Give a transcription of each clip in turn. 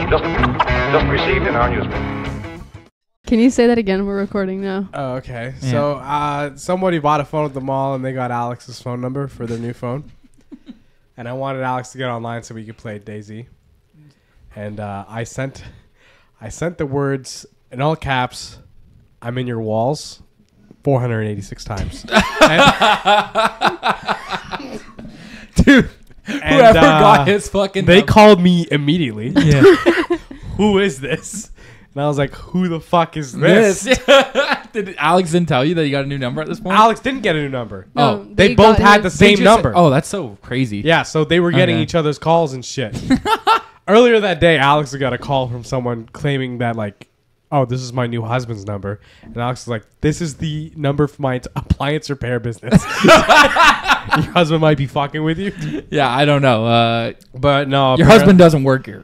Just received in our newspaper. Can you say that again? We're recording now. Oh, okay. Yeah. So somebody bought a phone at the mall and they got Alex's phone number for their new phone. And I wanted Alex to get online so we could play DayZ. And I sent the words in all caps, "I'm in your walls," 486 times. Dude, whoever got his fucking They number. called me immediately. Yeah. Who is this? And I was like, who the fuck is this? Did Alex didn't tell you that you got a new number at this point? Alex didn't get a new number. No, They both had the same number. Oh, that's so crazy. Yeah, so they were getting Okay. each other's calls and shit. Earlier that day, Alex got a call from someone claiming that, like, oh, this is my new husband's number. And Alex was like, this is the number for my appliance repair business. Your husband might be fucking with you. Yeah, I don't know. But no. Your husband doesn't work here.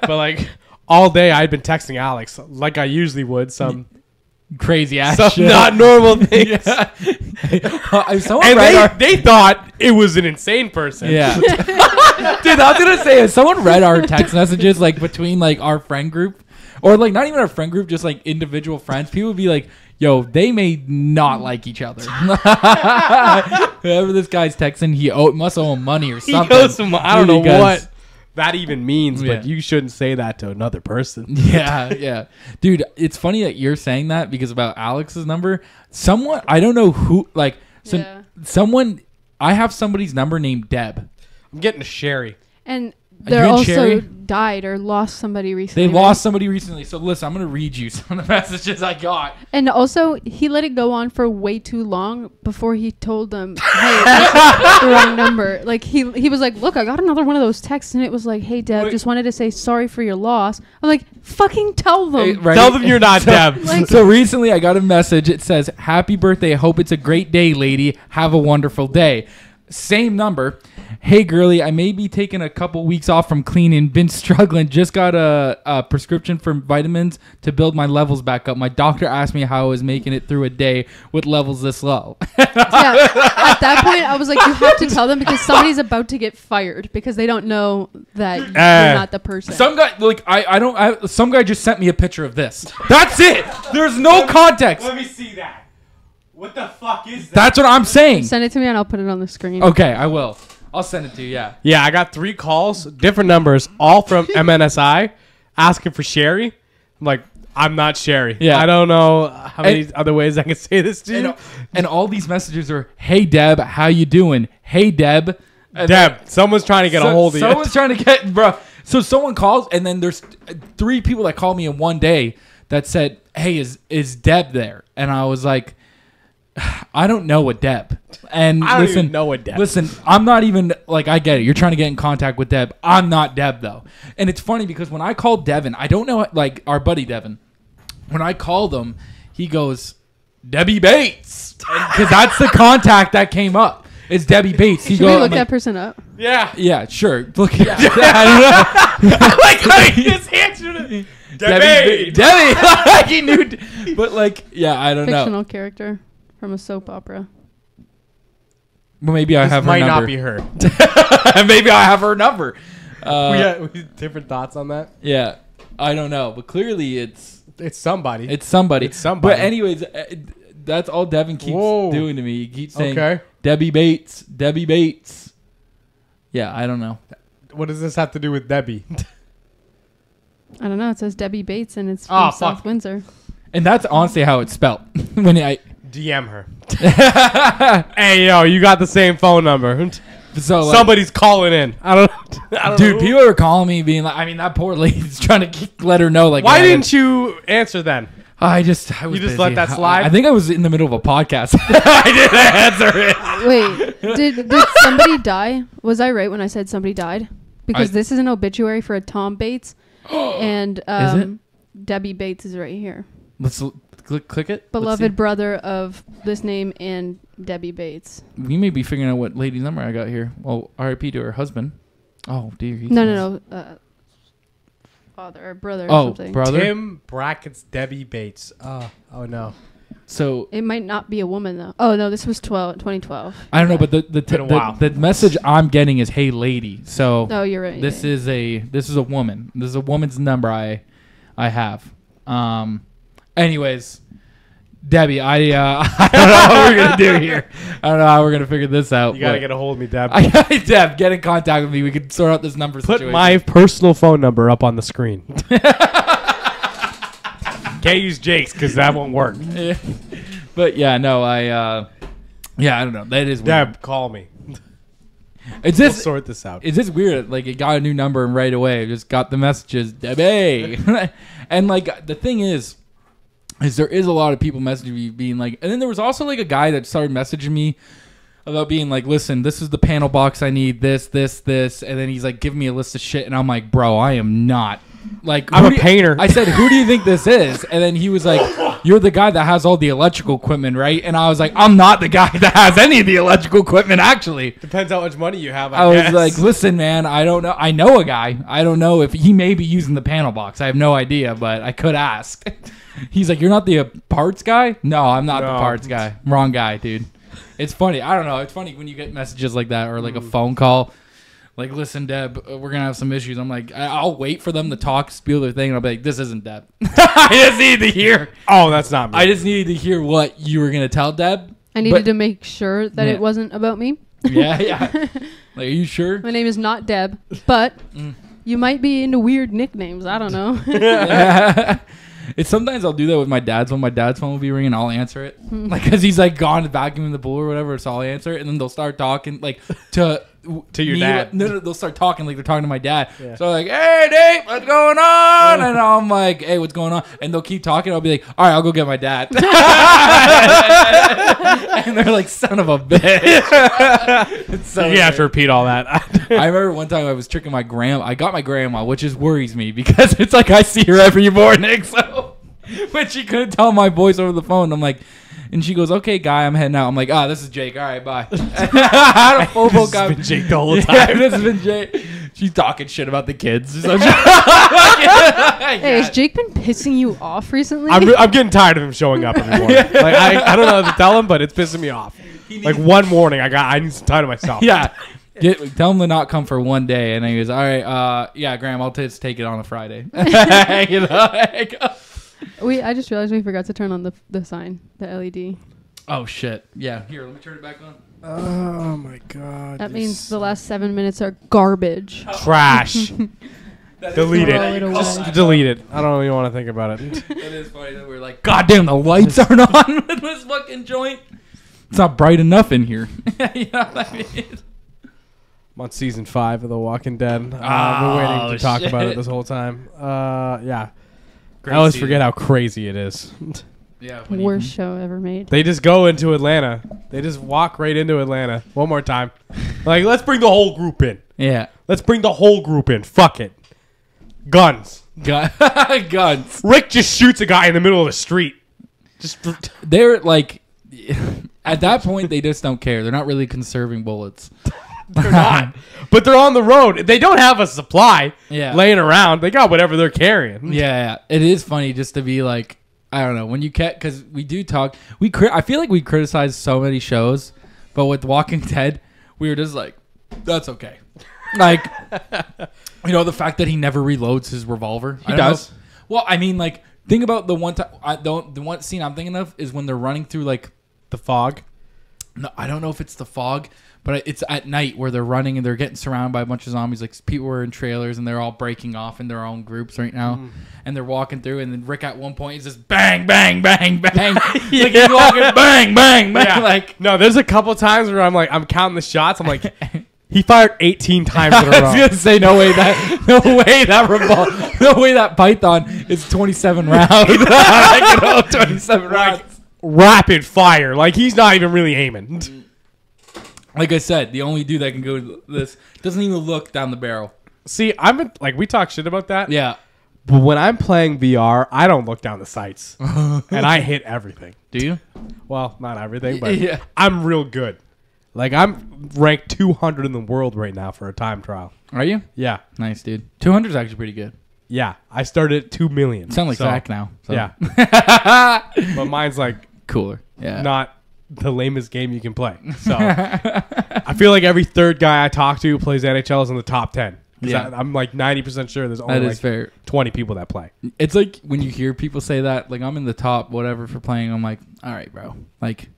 But, like, all day I'd been texting Alex, like I usually would, some Crazy ass shit. not normal things. Yeah. If someone And read our, they thought it was an insane person. yeah. Dude, I was gonna say, if someone read our text messages, like, between, like, our friend group, or, like, not even our friend group, just, like, individual friends, people would be like, yo, they may not like each other. Whoever this guy's texting, he must owe him money or He something. owes some, I don't know Because- what that even means, Yeah. but you shouldn't say that to another person. Yeah, yeah. Dude, it's funny that you're saying that because about Alex's number, someone, I don't know who, like, someone, I have somebody's number named Deb. I'm getting a Sherry. And you they and also Sherry? died or lost somebody recently. They lost somebody recently. So listen, I'm going to read you some of the messages I got. And also, he let it go on for way too long before he told them, hey, that's the wrong number. Like, he was like, look, I got another one of those texts, and it was like, hey, Deb, just wanted to say sorry for your loss. I'm like, fucking tell them. Hey, right? Tell them you're not Deb. Like- So recently I got a message. It says, happy birthday. Hope it's a great day, lady. Have a wonderful day. Same number. Hey, girly, I may be taking a couple weeks off from cleaning. Been struggling. Just got a prescription for vitamins to build my levels back up. My doctor asked me how I was making it through a day with levels this low. Yeah, at that point, I was like, you have to tell them because somebody's about to get fired because they don't know that you're not the person. Some guy, like, some guy just sent me a picture of this. That's it. There's no context. Let me see that. What the fuck is that? That's what I'm saying. Send it to me and I'll put it on the screen. Okay, I will. I'll send it to you, yeah. Yeah, I got 3 calls, different numbers, all from MNSI, asking for Sherry. I'm like, I'm not Sherry. Yeah. I don't know how many other ways I can say this to you. And all these messages are, hey, Deb, how you doing? Hey, Deb. And Deb, someone's trying to get a hold of you. Someone's trying to get, bro. So someone calls, and then there's 3 people that called me in one day that said, hey, is Deb there? And I was like, I don't know a Deb. And I don't listen, even know a Deb. Listen, I'm not even, like, I get it. You're trying to get in contact with Deb. I'm not Deb, though. And it's funny because when I called Devin, I don't know, like, our buddy Devin, when I called him, he goes, Debbie Bates. Because that's the contact that came up. It's Debbie Bates. He Should we goes, look that person up? Yeah. yeah, sure. Look at I don't know. Like, I just answered it. Debbie. Like, he knew. But, like, yeah, I don't know. Fictional character from a soap opera. Well, maybe I have her might number. not be her. Maybe I have her number. we had different thoughts on that. Yeah, I don't know, but clearly it's somebody. it's somebody. It's somebody. But anyways, that's all Devin keeps doing to me. He keeps saying, Okay. Debbie Bates, Debbie Bates. Yeah, I don't know. What does this have to do with Debbie? I don't know. It says Debbie Bates and it's from South fuck. Windsor. And that's honestly how it's spelled. When I DM her. Hey, yo, you got the same phone number. so like, Somebody's calling in. I don't dude, know. people are calling me being like, I mean, that poor lady's trying to let her know, like, Why yeah, didn't you answer then? I was You just busy. let that slide? I think I was in the middle of a podcast. I didn't answer it. Wait, did somebody die? Was I right when I said somebody died? Because this is an obituary for a Tom Bates. And Is it? Debbie Bates is right here. Let's click it. Beloved brother of this name and Debbie Bates. We may be figuring out what lady's number I got here. Well, R.I.P. to her husband. Oh, dear. No. Father or brother or something. brother. Tim brackets Debbie Bates. Oh no. So It might not be a woman though. Oh no, this was 2012. I don't know, but Been a while. the message I'm getting is "Hey, lady." So Oh, you're right. this yeah. is a woman. This is a woman's number I have. Anyways, Debbie, I don't know what we're gonna do here. I don't know how we're gonna figure this out. You gotta but- get a hold of me, Deb. Deb, get in contact with me. We can sort out this number Put situation. my personal phone number up on the screen. Can't use Jake's because that won't work. Yeah. But yeah, no, I don't know. That is weird. Deb, call me. It's We'll just sort this out. It's just weird. Like, it got a new number and right away, just got the messages, Debbie. And like, the thing is there is a lot of people messaging me being like, and then there was also like a guy that started messaging me about being like, listen, this is the panel box I need, this, and then he's like giving me a list of shit, and I'm like, bro, I am not. Like, I'm who a do you- painter. I said, who do you think this is? And then he was like, you're the guy that has all the electrical equipment, right? And I was like, I'm not the guy that has any of the electrical equipment, actually. Depends how much money you have, I guess. was like, listen, man, I don't know. I know a guy. I don't know if he may be using the panel box. I have no idea, but I could ask. He's like, you're not the parts guy? No, I'm not the No. parts guy. Wrong guy, dude. It's funny. I don't know. It's funny when you get messages like that or like a phone call. Like, listen, Deb, we're going to have some issues. I'm like, I'll wait for them to talk, spiel their thing, and I'll be like, this isn't Deb. I just needed to hear. oh, that's not me. I just needed to hear what you were going to tell Deb. I needed but- to make sure that Yeah. it wasn't about me. Yeah. Like, are you sure? My name is not Deb, but you might be into weird nicknames. I don't know. It's sometimes I'll do that with my dad's phone. My dad's phone will be ringing. I'll answer it, like, because he's like gone to vacuum in the pool or whatever. So I'll answer it, and then they'll start talking like to your me, dad. No, they'll start talking like they're talking to my dad. Yeah. So like, hey, Dave, what's going on? And I'm like, hey, what's going on? And they'll keep talking. I'll be like, all right, I'll go get my dad. And they're like, son of a bitch. It's so you have to great. repeat all that. I remember one time I was tricking my grandma. I got my grandma, which just worries me because it's like I see her every morning. So when she couldn't tell my voice over the phone, I'm like, and she goes, "Okay, guy, I'm heading out." I'm like, "Ah, this is Jake. All right, bye." I had a full This has vocab. been Jake the whole Yeah, time. this has been Jake. She's talking shit about the kids. So Hey, has Jake been pissing you off recently? I'm getting tired of him showing up every morning. Like, I don't know what to tell him, but it's pissing me off. Like one morning, I need some time to myself. yeah. Tell him to not come for one day, and then he goes, "All right, yeah, Graham, I'll just take it on a Friday." You know, like, I just realized we forgot to turn on the sign, the LED. oh shit! Yeah, here, let me turn it back on. Oh my god. That means the last 7 minutes are garbage. trash. Delete Throw it it. away. Just delete it. I don't even want to think about it. It is funny that we're like, God damn, the lights aren't on in this fucking joint. It's not bright enough in here. You know what I mean? I'm on season 5 of The Walking Dead. I've Oh, been waiting to talk about shit. it this whole time. Yeah. Great I always season. forget how crazy it is. Yeah. Worst show ever made. They just go into Atlanta. They just walk right into Atlanta. One more time. Like, let's bring the whole group in. Yeah. Let's bring the whole group in. Fuck it. Guns. Guns. Rick just shoots a guy in the middle of the street. Just They're like, at that point, they just don't care. They're not really conserving bullets. they're not. But they're on the road. They don't have a supply Yeah. laying around. They got whatever they're carrying. Yeah. It is funny just to be like, I don't know, when you because we do talk, I feel like we criticize so many shows, but with Walking Dead, we were just like, that's okay. Like, you know, the fact that he never reloads his revolver. He I don't know does. well, I mean, like, think about the one time, the one scene I'm thinking of is when they're running through, like, The fog. no, I don't know if it's the fog, but it's at night where they're running and they're getting surrounded by a bunch of zombies. Like, people are in trailers and they're all breaking off in their own groups right now. And they're walking through, and then Rick at one point is just bang, bang, bang, bang. Like, he's walking bang, bang, bang. Yeah. Like, No, there's a couple times where I'm counting the shots. I'm like, he fired 18 times in a I row. was gonna say no way that python is 27 rounds. Like, 27 rounds. Rapid fire. Like, he's not even really aiming. Like I said, the only dude that can go this doesn't even look down the barrel. See, we talk shit about that. Yeah. But when I'm playing VR, I don't look down the sights. And I hit everything. Do you? Well, not everything, but Yeah. I'm real good. Like, I'm ranked 200 in the world right now for a time trial. Are you? Yeah. Nice, dude. 200 is actually pretty good. Yeah. I started at 2 million. Sound like So, Zach now. So. Yeah. But mine's like cooler. Yeah. not the lamest game you can play. So I feel like every third guy I talk to who plays NHL is in the top 10. Yeah. I'm like 90% sure there's only That is like fair. 20 people that play. It's like when you hear people say that, like I'm in the top whatever for playing. I'm like, all right, bro. Like,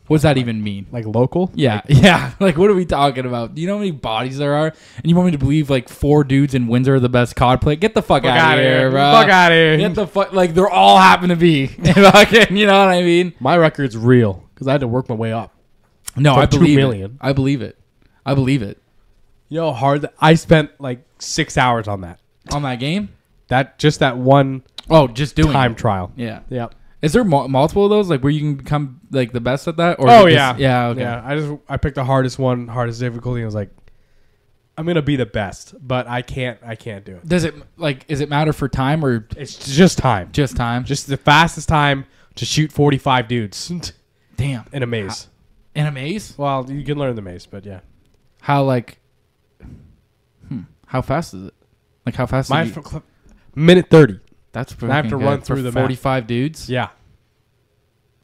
what's that even mean? Like local? Yeah, yeah. Like, what are we talking about? Do you know how many bodies there are? And you want me to believe like 4 dudes in Windsor are the best COD player? Get the fuck out of here, bro. Fuck out of here. Get the fuck. Like, they're all happen to be. Fucking, you know what I mean? My record's real because I had to work my way up. No, From I 2 believe million. it. I believe it. I believe it. You know how hard I spent like 6 hours on that. On that game? That one Oh, just doing time it. trial. Yeah. Yep. Is there multiple of those, like where you can become like the best at that? Or Oh is it yeah. just- yeah. Okay. Yeah. I picked the hardest one, hardest difficulty, and I was like, I'm gonna be the best, but I can't do it. Does it matter for time or It's just time. just time? Just the fastest time to shoot 45 dudes Damn. in a maze. In a maze? Well, you can learn the maze, but yeah. How like? How fast is it? Like how fast? My is it? minute 30. That's I have to fucking run good. through For the map. 45 dudes. Yeah.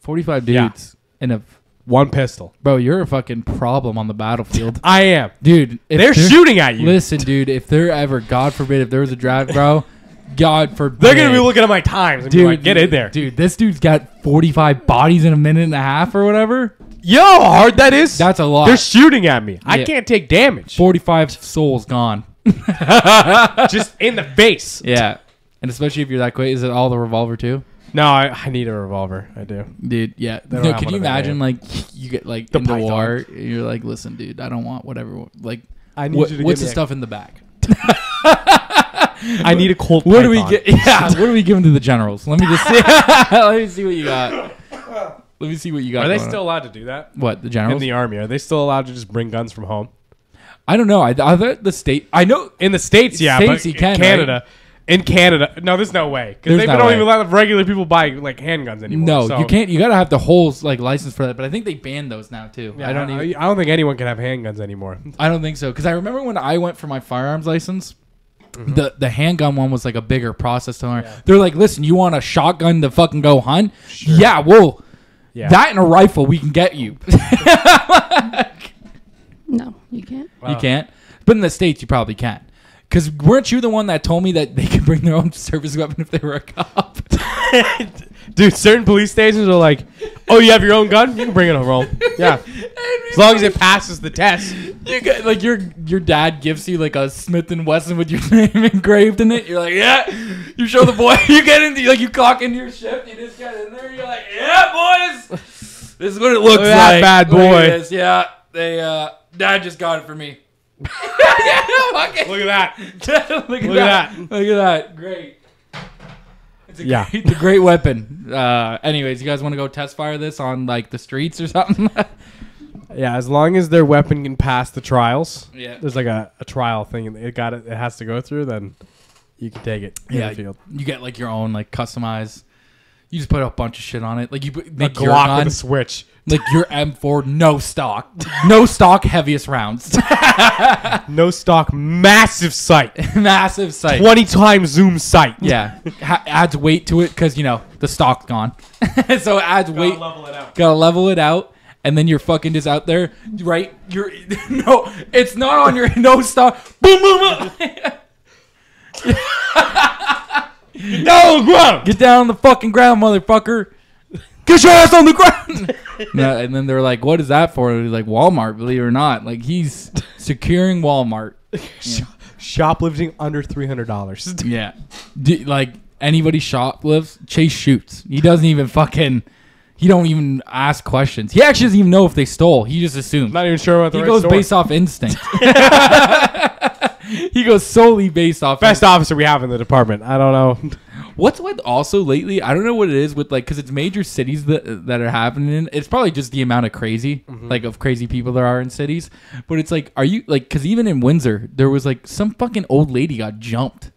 45 Yeah. dudes in a. One pistol. Bro, you're a fucking problem on the battlefield, I am. dude. If They're shooting at you. Listen, dude. If there ever, God forbid, if there was a draft, bro, God forbid, They're gonna be looking at my times and be like, "Get in there, dude. This dude's got 45 bodies in a minute and a half or whatever. You know how hard that is? That's a lot. They're shooting at me. I Yeah. can't take damage. 45 souls gone. Just in the face. Yeah, and especially if you're that quick, is it all the revolver too? No, I need a revolver. I do. Dude, yeah. They don't No, have could one you of that imagine, yet. like, you get, like, The into python. war, and you're like, listen, dude, I don't want whatever, like, I need what, you to what's give the me stuff in the back? I need a cold What do we python. get? Yeah, what are we giving to the generals? Let me just see. Let me see what you got. Let me see what you got. Are they going still on. allowed to do that? What, the In generals? the army, are they still allowed to just bring guns from home? I don't know. I thought the state, I know, In the States, yeah, States but you can, in Canada. In Canada, no, there's no way. Because There's they no don't way. even let regular people buy like handguns anymore. no, so- you can't, you gotta have the whole, like, license for that, but I think they banned those now, too. Yeah, I don't even, I don't think anyone can have handguns anymore. I don't think so. Because I remember when I went for my firearms license, the handgun one was like a bigger process to learn. Yeah. They're like, listen, you want a shotgun to fucking go hunt? Yeah, well, Yeah. that and a rifle we can get you. No, you can't. You can't. But in the States, you probably can. Because weren't you the one that told me that they could bring their own service weapon if they were a cop? Dude, certain police stations are like, oh, you have your own gun? You can bring it home. Yeah. As long as it passes the test. You get, like your dad gives you like a Smith and Wesson with your name engraved in it. You're like, yeah. You show the boy. You get into like you clock into your shift. You just get in there. You're like, yeah, boys. This is what it looks Look at that like. bad Look at boy. this. Yeah, they dad just got it for me. Yeah, fuck it. Look at that. Look at Look at that. Look at that. Great. It's a Yeah. great, it's a great weapon. Anyways, you guys want to go test fire this on like the streets or something? Yeah, as long as their weapon can pass the trials. Yeah. There's like a trial thing it has to go through, then you can take it in Yeah, the field. you get like your own like customized. You just put a bunch of shit on it. Like you A make your Glock gun, with a switch. like your M4, no stock, no stock, heaviest rounds, No stock, massive sight. massive sight. 20 times zoom sight. Yeah, adds weight to it because you know the stock's gone, so it adds weight. level it out. Gotta level it out, and then you're fucking just out there, right? You're no, it's not on your no stock. Boom, boom, boom. No, ground. Get down on the fucking ground, motherfucker. Get your ass on the ground. No, and then they're like, what is that for? And he's like, Walmart, believe it or not. Like, he's securing Walmart. Shoplifting under $300. Yeah. Like, anybody shoplifts, Chase shoots. He doesn't even fucking, he don't even ask questions. He actually doesn't even know if they stole. He just assumes. Not even sure about the He right goes store. based off instinct. He goes solely based off Best officer we have in the department. I don't know. What's with also lately? I don't know what it is with like because it's major cities that are happening. It's probably just the amount of crazy like of crazy people there are in cities. But it's like, are you like because even in Windsor there was like some fucking old lady got jumped,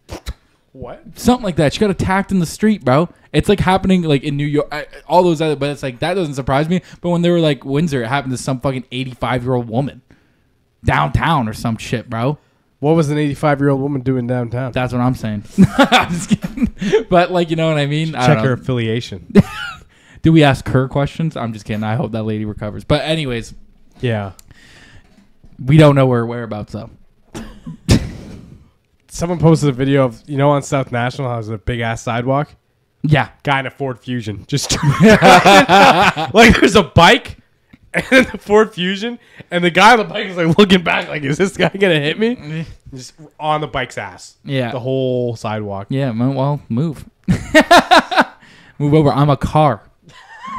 What? something like that. She got attacked in the street, bro. It's like happening like in New York, all those other. But it's like that doesn't surprise me. But when they were like Windsor, it happened to some fucking 85-year-old woman downtown or some shit, bro. What was an 85-year-old woman doing downtown? That's what I'm saying. I'm just kidding. But like, you know what I mean? I Check don't her know. affiliation. Do we ask her questions? I'm just kidding. I hope that lady recovers. But anyways, Yeah. we don't know her whereabouts though. Someone posted a video of, on South National, how there's a big ass sidewalk. Yeah. Guy in a Ford Fusion. Just like there's a bike and the Ford Fusion, and the guy on the bike is like looking back, like, is this guy gonna hit me? Just on the bike's ass. Yeah. The whole sidewalk. Yeah. Well, move. Move over. I'm a car.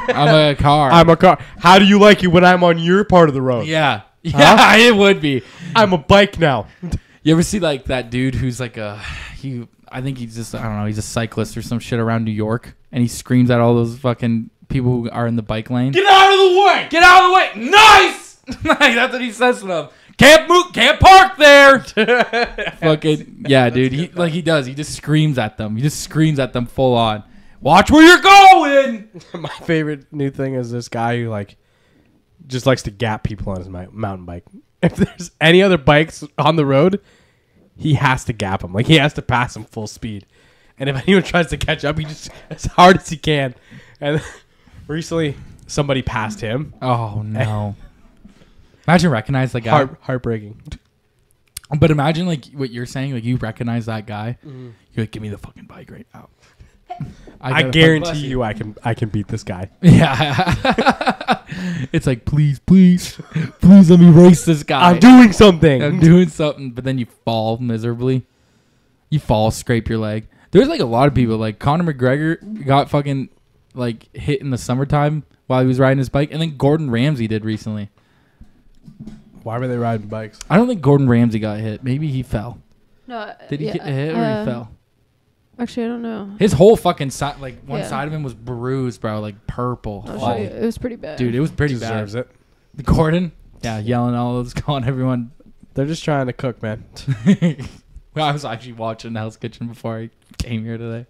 I'm a car. I'm a car. How do you like it when I'm on your part of the road? Yeah. Yeah, it would be. I'm a bike now. You ever see like that dude who's like I think he's just, I don't know, he's a cyclist or some shit around New York, and he screams at all those fucking people who are in the bike lane. Get out of the way! Get out of the way! Nice! Like, that's what he says to them. Can't move, can't park there. Fucking yeah, dude. He does. He just screams at them. He just screams at them full on. Watch where you're going. My favorite new thing is this guy who like just likes to gap people on his mountain bike. If there's any other bikes on the road, he has to gap them. Like, he has to pass them full speed. And if anyone tries to catch up, he just as hard as he can. And recently, somebody passed him. Oh no! Imagine recognize the guy. Heartbreaking. But imagine like what you're saying. Like, you recognize that guy. Mm-hmm. You're like, give me the fucking bike right now. I guarantee you, I can beat this guy. Yeah. It's like, please let me race this guy. I'm doing something. But then you fall miserably. You fall, scrape your leg. There's like a lot of people. Like Conor McGregor got fucking like hit in the summertime while he was riding his bike, and then Gordon Ramsay did recently. Why were they riding bikes? I don't think Gordon Ramsay got hit. Maybe he fell. No. Did he get hit or he fell? Actually, I don't know. His whole fucking side, like one side of him was bruised, bro, like purple. Oh, it was pretty bad. Dude, it was pretty Deserves bad. it. Gordon? Yeah, yelling all those, calling everyone. They're just trying to cook, man. Well, I was actually watching Hell's Kitchen before I came here today.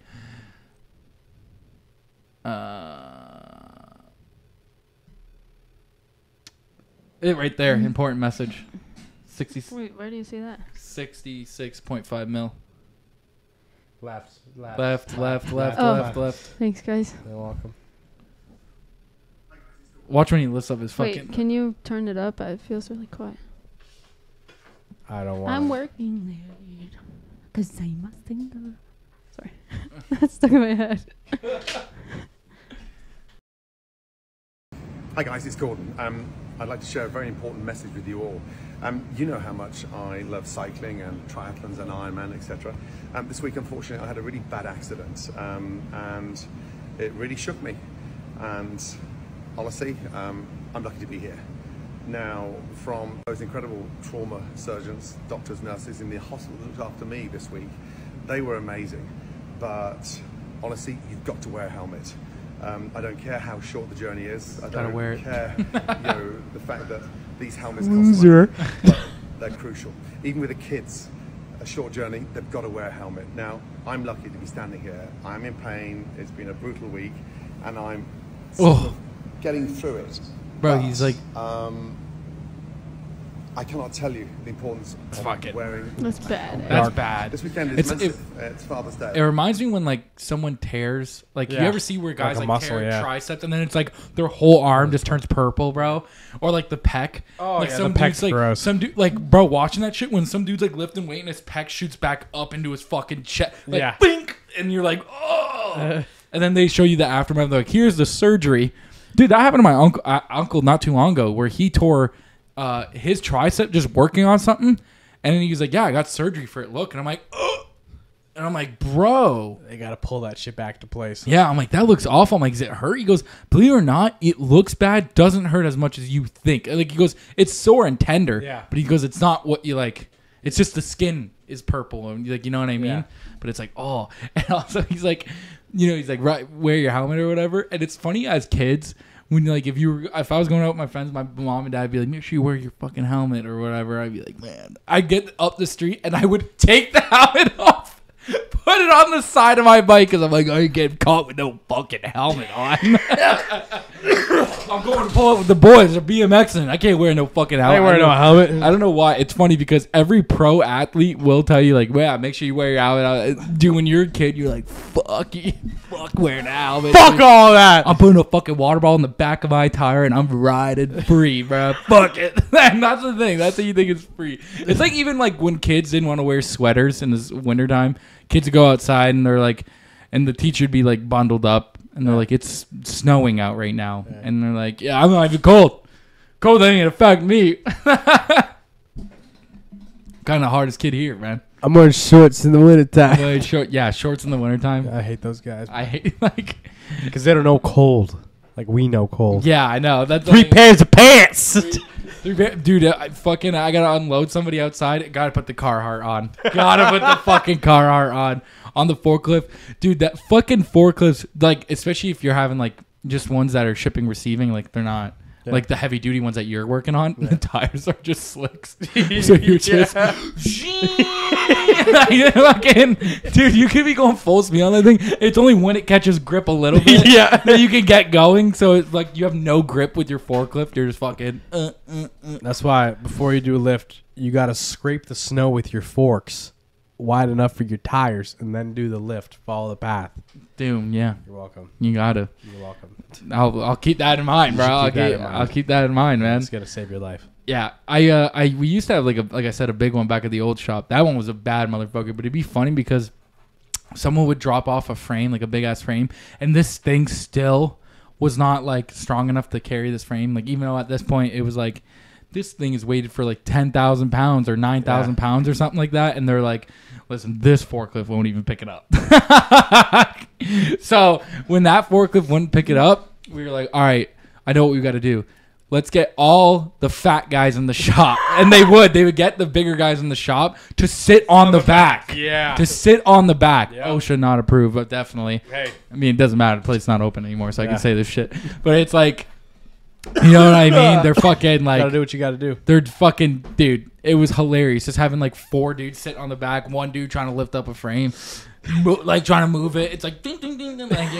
It right there, important message. Wait, where do you see that? 66.5 mil. Left. Thanks, guys. You're welcome. Watch when he lifts up his Wait, fucking. can you turn it up? It feels really quiet. I don't want. I'm working late because I must think. Sorry, that's stuck in my head. Hi guys, it's Gordon. I'd like to share a very important message with you all. You know how much I love cycling and triathlons and Ironman, etc. This week, unfortunately, I had a really bad accident and it really shook me. And honestly, I'm lucky to be here. Now, from those incredible trauma surgeons, doctors, nurses in the hospital that looked after me this week, they were amazing. But honestly, you've got to wear a helmet. I don't care how short the journey is. I don't care, the fact that these helmets cost money, but they're crucial. Even with the kids, a short journey, they've got to wear a helmet. Now, I'm lucky to be standing here. I'm in pain. It's been a brutal week, and I'm sort of getting through it. Bro, but, he's like... I cannot tell you the importance of wearing... That's bad. That's bad. This weekend is massive. It's Father's Day. It reminds me when like someone tears, like you ever see where guys like tear a tricep and then it's like their whole arm just turns purple, bro, or like the pec. Oh like yeah, some the pec's dudes, like gross. some dude, like bro, watching that shit when some dude's like lifting weight and his pec shoots back up into his fucking chest, like bink, and you're like, oh, and then they show you the aftermath. They're like, here's the surgery, dude. That happened to my uncle not too long ago, where he tore his tricep just working on something, and then he was like, yeah, I got surgery for it. Look, and I'm like, oh. And I'm like, bro, they gotta pull that shit back to place. Yeah, I'm like, that looks awful. I'm like, does it hurt? He goes, believe it or not, it looks bad, doesn't hurt as much as you think. Like, he goes, it's sore and tender. Yeah. But he goes, it's not what you like. It's just the skin is purple, and like, you know what I mean? Yeah. But it's like, oh, and also he's like, he's like, right, wear your helmet or whatever. And it's funny as kids. When like if I was going out with my friends, my mom and dad would be like, make sure you wear your fucking helmet or whatever. I'd be like, man, I'd get up the street and I would take the helmet off Put it on the side of my bike because I'm like, I ain't getting caught with no fucking helmet on. I'm going to pull up with the boys. They're BMXing. I can't wear no fucking helmet. I ain't wearing no helmet. I don't know why. It's funny because every pro athlete will tell you, like, yeah, make sure you wear your helmet. Dude, when you're a kid, you're like, fuck you. Fuck wearing a helmet. Fuck all that. I'm putting a fucking water bottle in the back of my tire and I'm riding free, bro. Fuck it. And that's the thing. That's what you think is free. It's like even like when kids didn't want to wear sweaters in this wintertime, kids would go outside and they're like, and the teacher would be like bundled up and they're like, it's snowing out right now. Yeah. And they're like, yeah, I'm not even cold. Cold ain't gonna affect me. Kind of hardest kid here, man. I'm wearing shorts in the wintertime. Shorts in the wintertime. I hate those guys. I hate like because they don't know cold. Like we know cold. Yeah, I know. That's 3 pairs of pants. Dude, I gotta unload somebody outside. Gotta put the Carhartt on. Gotta put the fucking Carhartt on the forklift. Dude, that fucking forklift, like, especially if you're having like just ones that are shipping, receiving, like they're not like the heavy duty ones that you're working on. Yeah. The tires are just slicks. So you're just fucking, dude, you could be going full speed on that thing. It's only when it catches grip a little bit that you can get going. So it's like you have no grip with your forklift. You're just fucking. That's why before you do a lift, you gotta scrape the snow with your forks wide enough for your tires, and then do the lift. Follow the path. Dude, yeah. You're welcome. You gotta. You're welcome. I'll keep that in mind, bro. I'll keep that in mind, man. It's gonna save your life. Yeah, we used to have like I said, a big one back at the old shop. That one was a bad motherfucker, but it'd be funny because someone would drop off a frame, like a big ass frame, and this thing still was not like strong enough to carry this frame. Like even though at this point it was like this thing is weighted for like 10,000 pounds or 9,000 pounds or something like that, and they're like, listen, this forklift won't even pick it up. So when that forklift wouldn't pick it up, we were like, all right, I know what we got to do. Let's get all the fat guys in the shop. And they would get the bigger guys in the shop to sit on the back. Yeah. To sit on the back. Yep. OSHA not approved, but definitely. Hey. I mean, it doesn't matter. The place is not open anymore, so I can say this shit. But it's like, you know what I mean? They're fucking like. Gotta do what you gotta do. They're fucking, dude, it was hilarious. Just having like 4 dudes sit on the back, one dude trying to lift up a frame. Like trying to move it, it's like ding ding ding ding, like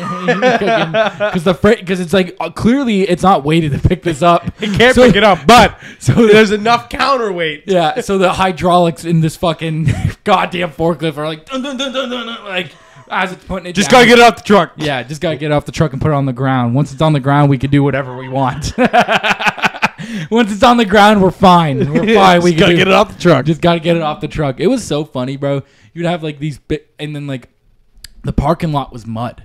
because it's like clearly it's not weighted to pick this up. It can't pick it up, but so there's enough counterweight. Yeah, so the hydraulics in this fucking goddamn forklift are like dun, dun, dun, dun, dun, dun, like as it's putting it. Just down. gotta get it off the truck. Yeah, just gotta get it off the truck and put it on the ground. Once it's on the ground, we can do whatever we want. Once it's on the ground, we're fine. We're fine. We gotta get it off the truck. Just gotta get it off the truck. It was so funny, bro. You'd have like these and then like the parking lot was mud.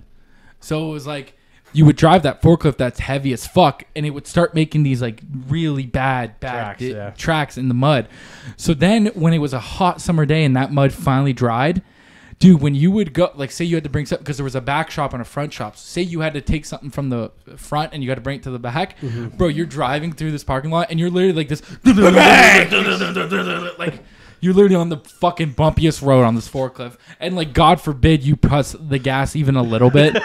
So it was like you would drive that forklift that's heavy as fuck and it would start making these like really bad tracks in the mud. So then when it was a hot summer day and that mud finally dried, dude, when you would go, like say you had to bring something because there was a back shop and a front shop. So say you had to take something from the front and you got to bring it to the back. Mm-hmm. Bro, you're driving through this parking lot and you're literally like this. Like you're literally on the fucking bumpiest road on this forklift. And like, God forbid you press the gas even a little bit.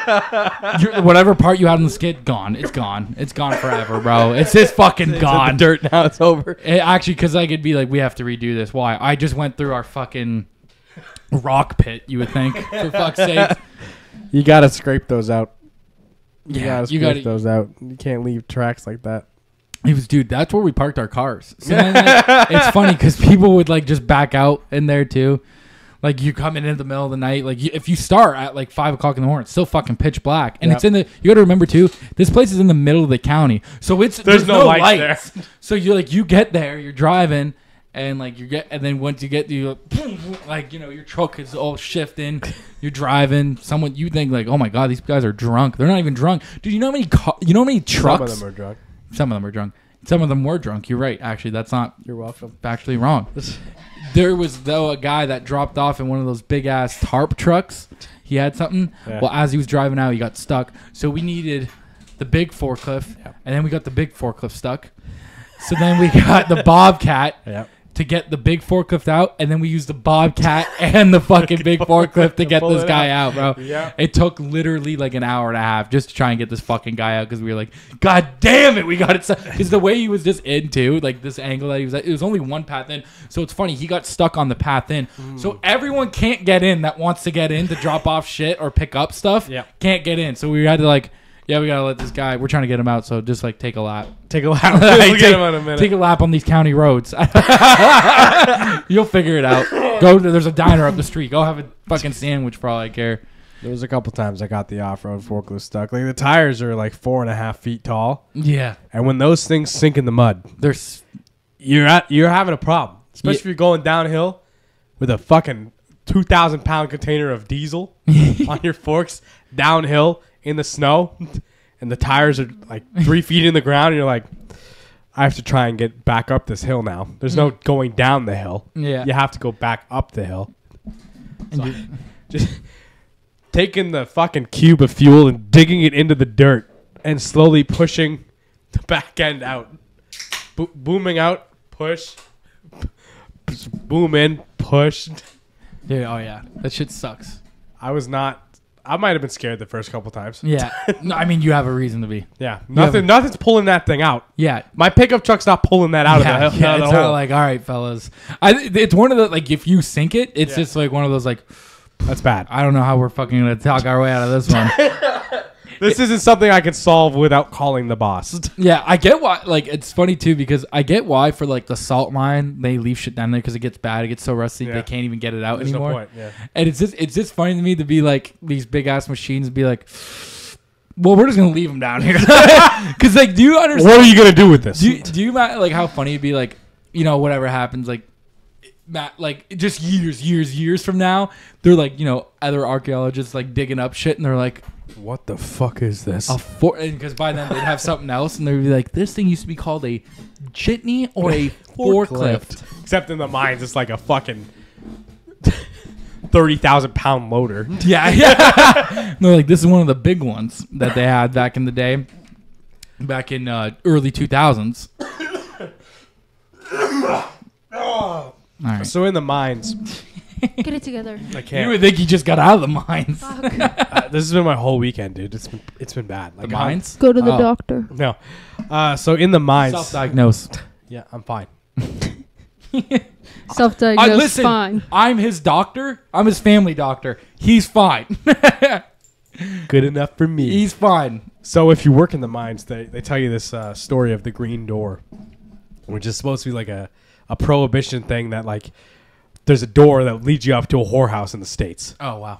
Whatever part you had on the skid, gone. It's gone. It's gone forever, bro. It's just fucking gone. Dirt now. It's over. Actually, because I could be like, we have to redo this. Why? I just went through our fucking rock pit, you would think, for fuck's sake. You gotta scrape those out. You Yeah, gotta scrape those out. You can't leave tracks like that. It was, dude, that's where we parked our cars. So then, like, it's funny because people would like just back out in there too. Like you come in the middle of the night, like if you start at like 5 o'clock in the morning, it's still fucking pitch black, and it's in the. You got to remember too, this place is in the middle of the county, so there's no lights there. So you get there, you're driving, and like and then once you get like your truck is all shifting, you're driving. You think like, oh my god, these guys are drunk. They're not even drunk, dude. You know how many trucks? Some of them are drunk. Some of them are drunk. Some of them were drunk. You're right. Actually, that's not. You're welcome. Actually, wrong. There was though a guy that dropped off in one of those big ass tarp trucks. He had something. Yeah. Well, as he was driving out, he got stuck. So we needed the big forklift, and then we got the big forklift stuck. So then we got the Bobcat to get the big forklift out, and then we used the bobcat and the fucking big forklift to get this guy out, bro. Yeah. It took literally like an hour and a half just to try and get this fucking guy out because we were like, God damn it, we got it. Because the way he was just into, like this angle that he was at, it was only one path in. So it's funny, he got stuck on the path in. So everyone can't get in that wants to get in to drop off shit or pick up stuff. Yeah. Can't get in. So we had to like, yeah, we gotta let this guy. We're trying to get him out, so just like take a lap. Take a lap. Like, We'll get him in a minute. Take a lap on these county roads. You'll figure it out. There's a diner up the street. Go have a fucking sandwich for all I care. There was a couple times I got the off-road forklift stuck. Like the tires are like 4.5 feet tall, Yeah, and when those things sink in the mud, there's you're having a problem. Especially if you're going downhill with a fucking 2,000-pound container of diesel on your forks downhill in the snow, and the tires are like 3 feet in the ground, and you're like, I have to try and get back up this hill now. There's no going down the hill. Yeah. You have to go back up the hill. and So you- just taking the fucking cube of fuel and digging it into the dirt and slowly pushing the back end out. Booming out, push, boom in, push. dude, oh yeah, that shit sucks. I might have been scared the first couple times. Yeah, no, I mean you have a reason to be. Yeah, nothing's pulling that thing out. Yeah. My pickup truck's not pulling that out Yeah, of the yeah, out of it's the not hole. like, all right, fellas. It's one of the, like, if you sink it, it's just like one of those, like, That's bad. I don't know how we're fucking going to talk our way out of this one. This isn't something I can solve without calling the boss. Yeah, I get why. Like, it's funny, too, because I get why for, like, the salt mine, they leave shit down there because it gets bad. It gets so rusty, Yeah. they can't even get it out There's anymore. no point. Yeah. And it's just funny to me to be, like, these big-ass machines be like, well, we're just going to leave them down here. Because, like, do you understand? What are you gonna do with this? Do you like how funny it'd be, like, you know, whatever happens, like just years from now, they're like, you know, other archaeologists like digging up shit, and they're like, What the fuck is this? because by then they'd have something else, and they'd be like, this thing used to be called a jitney or a forklift. Except in the mines, it's like a fucking 30,000-pound loader. Yeah. They're like, this is one of the big ones that they had back in the day, back in early 2000s. All right. So in the mines, Get it together. I You can't. would think you just got out of the mines. This has been my whole weekend, dude. It's been bad. The Like mines? Go to the Oh. doctor. No. So in the mines, Self-diagnosed. yeah, I'm fine. Self-diagnosed. Listen, Fine. I'm his doctor. I'm his family doctor. He's fine. Good enough for me. He's fine. So if you work in the mines, they tell you this story of the green door, which is supposed to be like a prohibition thing that like there's a door that leads you up to a whorehouse in the States. Oh, wow.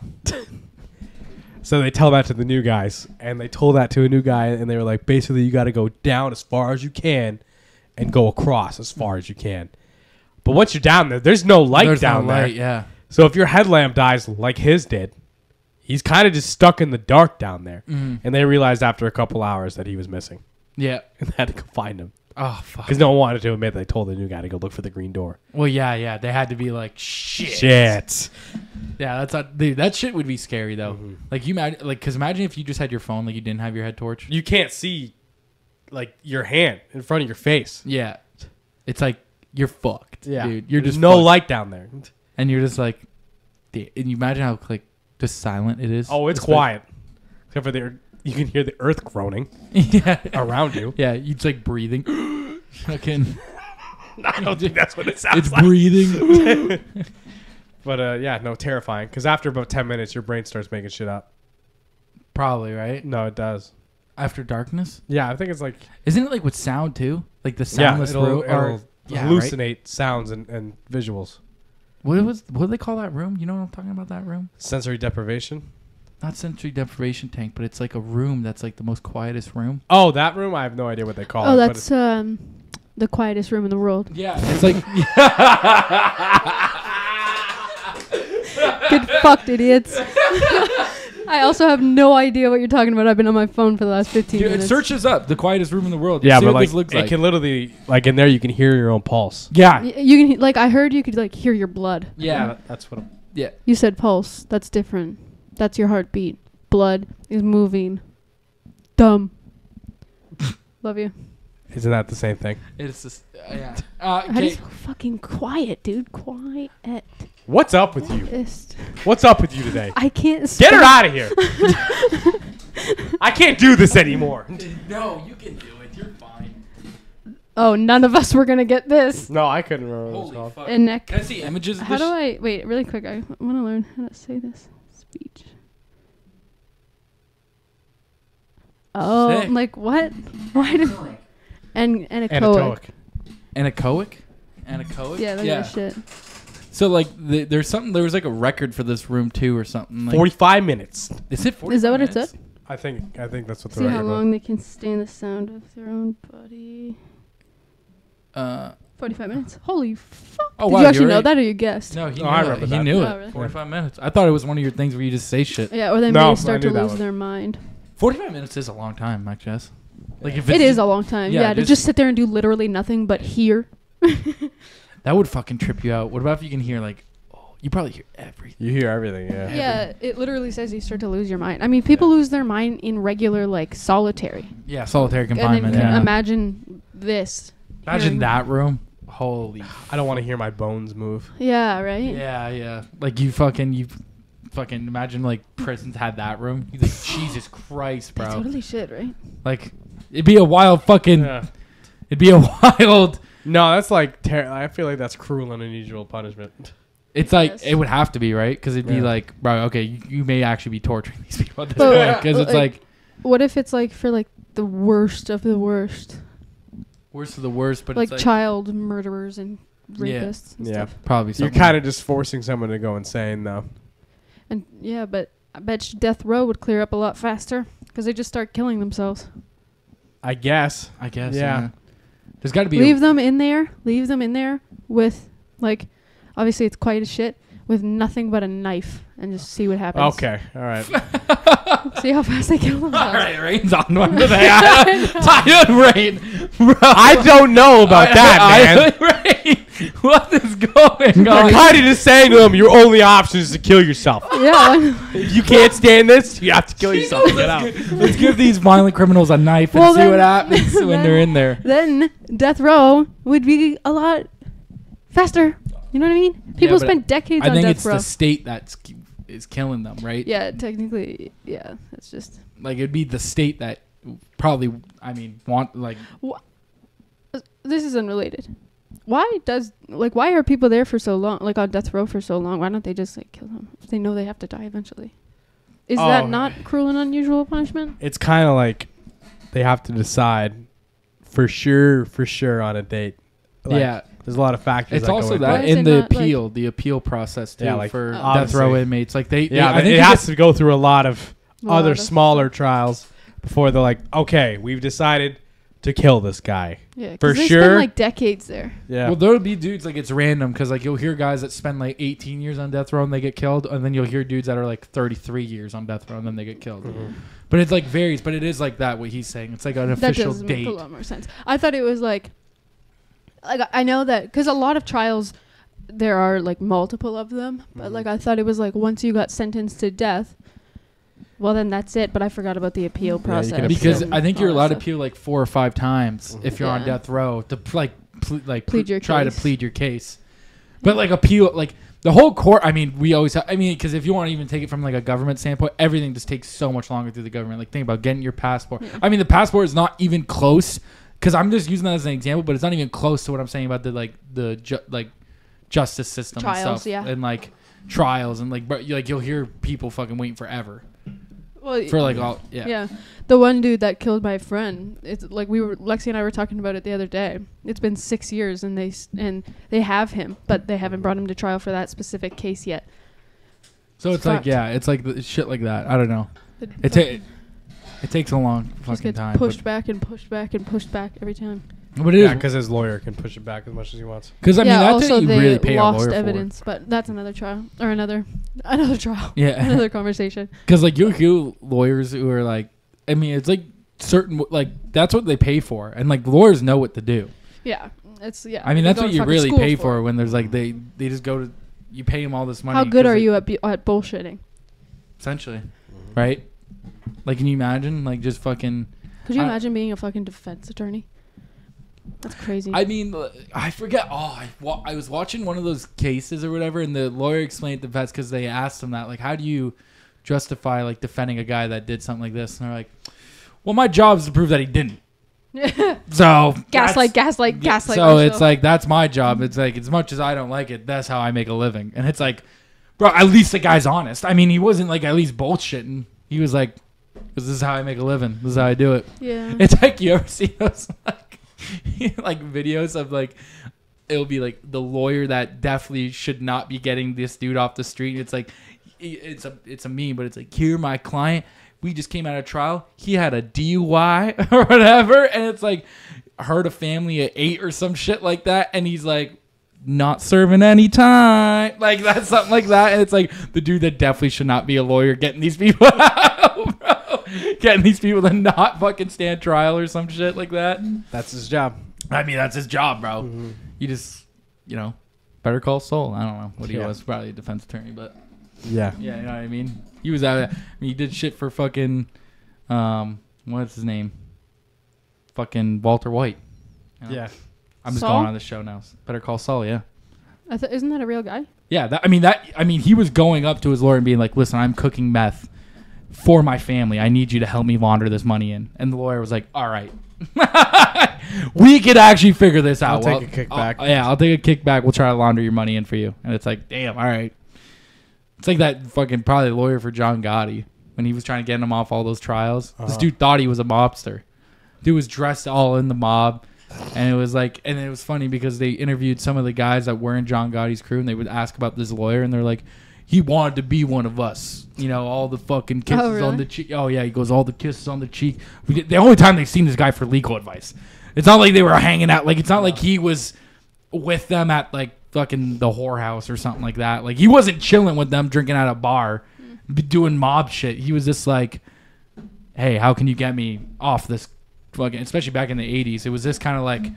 So they tell that to the new guys, and they told that to a new guy, and they were like, basically, you got to go down as far as you can and go across as far as you can. But once you're down there, there's no light There's down no there. light, yeah. So if your headlamp dies like his did, he's kind of just stuck in the dark down there. Mhm. And they realized after a couple hours that he was missing, Yeah. and they had to go find him Oh, fuck. because no one wanted to admit they told the new guy to go look for the green door. Well, yeah. They had to be like, shit. Shit. Yeah, that's not, dude, that shit would be scary, though. Mhm. Like, you imagine, like, because imagine if you just had your phone, like, you didn't have your head torch. You can't see like your hand in front of your face. Yeah. It's like, you're fucked, dude. You're There's just no fucked. light down there. And you're just like, and you imagine how, like, just silent it is. Oh, it's Just like- quiet. Except for you can hear the earth groaning yeah. around you. Yeah, it's like breathing. Fucking, I don't think that's what it sounds it's like. breathing. But yeah, no, terrifying. Because after about 10 minutes, your brain starts making shit up. Probably, right? No, it does. After darkness? Yeah, I think it's like Isn't it like with sound, too? Like the yeah, soundless it'll room? Or, yeah, right? hallucinate sounds and visuals. What do they call that room? You know what I'm talking about, that room? Sensory deprivation. Not sensory deprivation tank, but it's like a room that's like the most quietest room. Oh, that room? I have no idea what they call it. Oh, but that's the quietest room in the world. Yeah. It's like, Get fucked, idiots. I also have no idea what you're talking about. I've been on my phone for the last 15 dude, it minutes. searches up the quietest room in the world. yeah, See but what like this looks it like. can literally like in there you can hear your own pulse. Yeah. You can like I heard you could like hear your blood. Yeah. That's what. Yeah. You said pulse. That's different. That's your heartbeat. Blood is moving. Dumb. Love you. Isn't that the same thing? It's just yeah. How Okay. so fucking quiet, dude? Quiet. What's up with you? Just- What's up with you today? I can't. Get her out of here. I can't do this anymore. No, you can do it. You're fine. Oh, none of us were gonna get this. No, I couldn't remember what it was Holy called. fuck. And neck. Can I see images of How this? do I wait? Really quick. I want to learn how to say this. Speech. Oh, Sick. I'm like what? Why did and a Anatoic. Anechoic? Anechoic? Yeah, look at that shit. So like there's something there was like a record for this room too or something. Like, 45 minutes. Is it 45 Is that what it minutes? said? I think that's what the See how record was. long they can stand the sound of their own body. 45 minutes. Holy fuck! Oh, Did wow, you actually you're know right. that, or you guessed? No, he No, knew I it. remember He that. knew Oh, it. really? 45 minutes. I thought it was one of your things where you just say shit. Yeah, or they No, may I start knew to that lose one. their mind. 45 minutes is a long time, Mike Jess. Like if It it's is a long time. yeah, Yeah, to just sit there and do literally nothing but hear. that would fucking trip you out. What about if you can hear like, oh, you probably hear everything. You hear everything, yeah. Yeah, it literally says you start to lose your mind. I mean, people lose their mind in regular like solitary. Yeah, solitary And confinement. then Yeah. Imagine this. Imagine hearing- that room. Holy. I don't want to hear my bones move. Yeah, right. Yeah. Like you fucking imagine like prisons had that room. You think Jesus Christ, They bro. totally should, right? Like it'd be a wild fucking. Yeah. It'd be a wild. No, that's like I feel like that's cruel and unusual punishment. It's like Yes. it would have to be right because it'd be Yeah. like, bro. Okay, you may actually be torturing these people at this But, point because it's like- like What if it's like for like the worst of the worst, worst of the worst, but like, it's like child murderers and Yeah. rapists and Yeah. stuff? probably You're something. kind of just forcing someone to go insane, though. And yeah, but I bet you death row would clear up a lot faster because they just start killing themselves. I guess. I guess. Yeah. Yeah. There's got to be. Leave them in there. Leave them in there with like, obviously it's quite a shit with nothing but a knife and just see what happens. Okay, all right. See how fast they kill All themselves. right, Rain's on one today. I don't Rain, bro. I don't know about that, man. Rain, what is going I'm on? kind of just saying to him, your only option is to kill yourself. Yeah. If you can't stand this, you have to kill yourself. Get out. Let's give these violent criminals a knife and Well, see then- what happens when they're in there. Then death row would be a lot faster. You know what I mean? People but spend decades I on think death it's row. the state that is killing them, right? Yeah, technically, yeah. It's just Like it'd be the state that probably, I mean, want like. this is unrelated. Why are people there for so long, like on death row for so long? Why don't they just like kill them if they know they have to die eventually? Is that Oh. not cruel and unusual punishment? It's kind of like they have to decide for sure on a date. Like, Yeah. There's a lot of factors. It's that go also into that Why it. is in it the not, like- appeal, the appeal process too Yeah, like, for death obviously. row inmates. Like they, Yeah, I but think it you has get- to go through a lot of A lot other of smaller trials before they're like, okay, we've decided to kill this guy. Yeah, 'cause For they sure. spend like decades there. Yeah. Well, there'll be dudes like it's random because like you'll hear guys that spend like 18 years on death row and they get killed, and then you'll hear dudes that are like 33 years on death row and then they get killed. Mm-hmm. But it like varies. But it is like that what he's saying. It's like an That official does date. make a lot more sense. I thought it was like I know that because a lot of trials there are like multiple of them, but like I thought it was like once you got sentenced to death, well then that's it. But I forgot about the appeal you process. can Because and I think all you're that allowed to stuff. appeal like 4 or 5 times if you're on Yeah. death row to Plead your try case. to plead your case. But like appeal, like the whole court. I mean, we always. Because if you want to even take it from like a government standpoint, everything just takes so much longer through the government. Like think about getting your passport. I mean, the passport is not even close. Because I'm just using that as an example, but it's not even close to what I'm saying about the justice system and Trials, stuff, yeah. and like trials and like, but you'll hear people fucking waiting forever Well, for like all yeah. The one dude that killed my friend, it's like Lexi and I were talking about it the other day. It's been 6 years and they have him, but they haven't brought him to trial for that specific case yet. So it's like it's like shit like that. I don't know. It takes a long Just fucking gets time. pushed back and pushed back and pushed back every time. But it Yeah, is because his lawyer can push it back as much as he wants. because I mean yeah, that's also what you they really pay a lost lawyer evidence, but that's another trial or another trial. for. Yeah, Another conversation. because like you'll hear lawyers who are like, I mean, it's like certain like that's what they pay for, and like lawyers know what to do. Yeah, it's I mean, they that's go what to you fucking really school pay for when there's like they just go to you pay them all this money. How good 'cause are it- you at bullshitting? essentially, right? Like, can you imagine like just fucking? Could you I- imagine being a fucking defense attorney? That's crazy. I mean, I forget. I was watching one of those cases or whatever, and the lawyer explained the vets because they asked him that, like, how do you justify like defending a guy that did something like this? And they're like, well, my job is to prove that he didn't. So gaslight. So it's like that's my job. It's like as much as I don't like it, that's how I make a living. And it's like, bro, at least the guy's honest. I mean, he wasn't like at least bullshitting. He was like, this is how I make a living. This is how I do it. Yeah. It's like you ever see those like videos of like it'll be like the lawyer that definitely should not be getting this dude off the street. It's like it's a meme, but it's like, here my client, we just came out of trial, he had a DUI or whatever, and it's like hurt a family of 8 or some shit like that, and he's like not serving any time, like that's something like that. And it's like the dude that definitely should not be a lawyer getting these people out, bro. Getting these people to not fucking stand trial or some shit like that. That's his job. I mean, that's his job, bro. Mm-hmm. You just, Better Call Saul. I don't know what he Yeah. was. Probably a defense attorney, but Yeah. yeah, you know what I mean? He was out. He did shit for fucking, what's his name? Fucking Walter White. You know? Yeah. I'm just Saul? going on the show now. Better Call Saul, yeah. Isn't that a real guy? Yeah, he was going up to his lawyer and being like, listen, I'm cooking meth for my family. I need you to help me launder this money in. And the lawyer was like, all right. We could actually figure this out. I'll take a kickback. I'll take a kickback. We'll try to launder your money in for you. And it's like, damn, all right. It's like that fucking probably lawyer for John Gotti when he was trying to get him off all those trials. This dude thought he was a mobster. Dude was dressed all in the mob. And it was like, and it was funny because they interviewed some of the guys that were in John Gotti's crew, and they would ask about this lawyer, and they're like, he wanted to be one of us. All the fucking kisses on the cheek. Oh, yeah, he goes, all the kisses on the cheek. The only time they've seen this guy for legal advice. It's not like they were hanging out. Like, it's not like he was with them at, like, fucking the whorehouse or something like that. Like, he wasn't chilling with them, drinking at a bar, doing mob shit. He was just like, hey, how can you get me off this fucking, especially back in the 80s. It was this kind of like,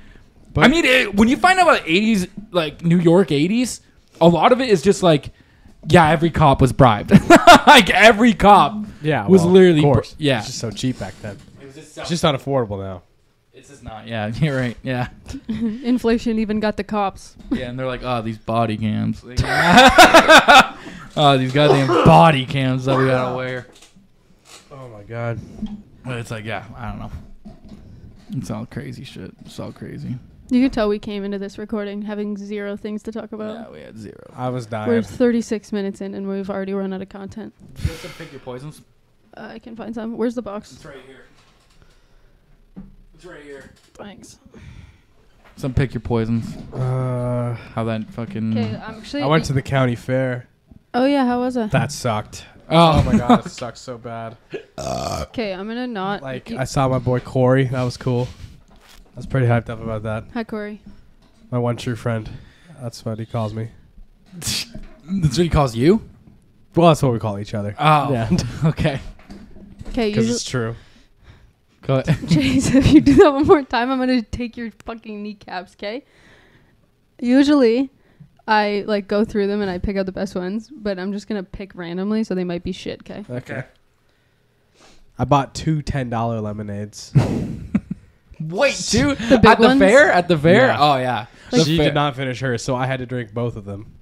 But- I mean, when you find out about 80s, like New York 80s, a lot of it is just like, yeah, every cop was bribed. Like every cop was literally, of course. yeah. It's just so cheap back then. It was just It's just unaffordable now. It's just not, yeah, you're right, yeah. Inflation even got the cops. Yeah, and they're like, oh, these body cams. Oh, these goddamn body cams that we gotta wear. Oh my god. But it's like, yeah, I don't know. It's all crazy shit. It's all crazy. You can tell we came into this recording having 0 things to talk about. Yeah, we had 0. I was dying. We're 36 minutes in and we've already run out of content. You have to pick your poisons. I can find some. Where's the box? It's right here. It's right here. Thanks. Some pick your poisons. Uh, How that fucking. Okay, I'm actually. I went to the county fair. Oh yeah, how was it? That sucked. Oh, Oh my god, it sucked so bad. Okay, I'm gonna not. Like, I saw my boy Corey. That was cool. I was pretty hyped up about that. Hi Corey. My one true friend. That's what he calls me. That's what he calls you? Well, that's what we call each other. Oh. Yeah. Okay. Okay, Because usually. it's true. Go ahead. Chase, if you do that one more time, I'm gonna take your fucking kneecaps. Okay. Usually, I like go through them and I pick out the best ones, but I'm just gonna pick randomly, so they might be shit. Okay. Okay. I bought 2 $10 lemonades. Wait, dude. The big At the ones? fair? At the fair? Yeah. Oh, yeah. She did not finish hers, so I had to drink both of them.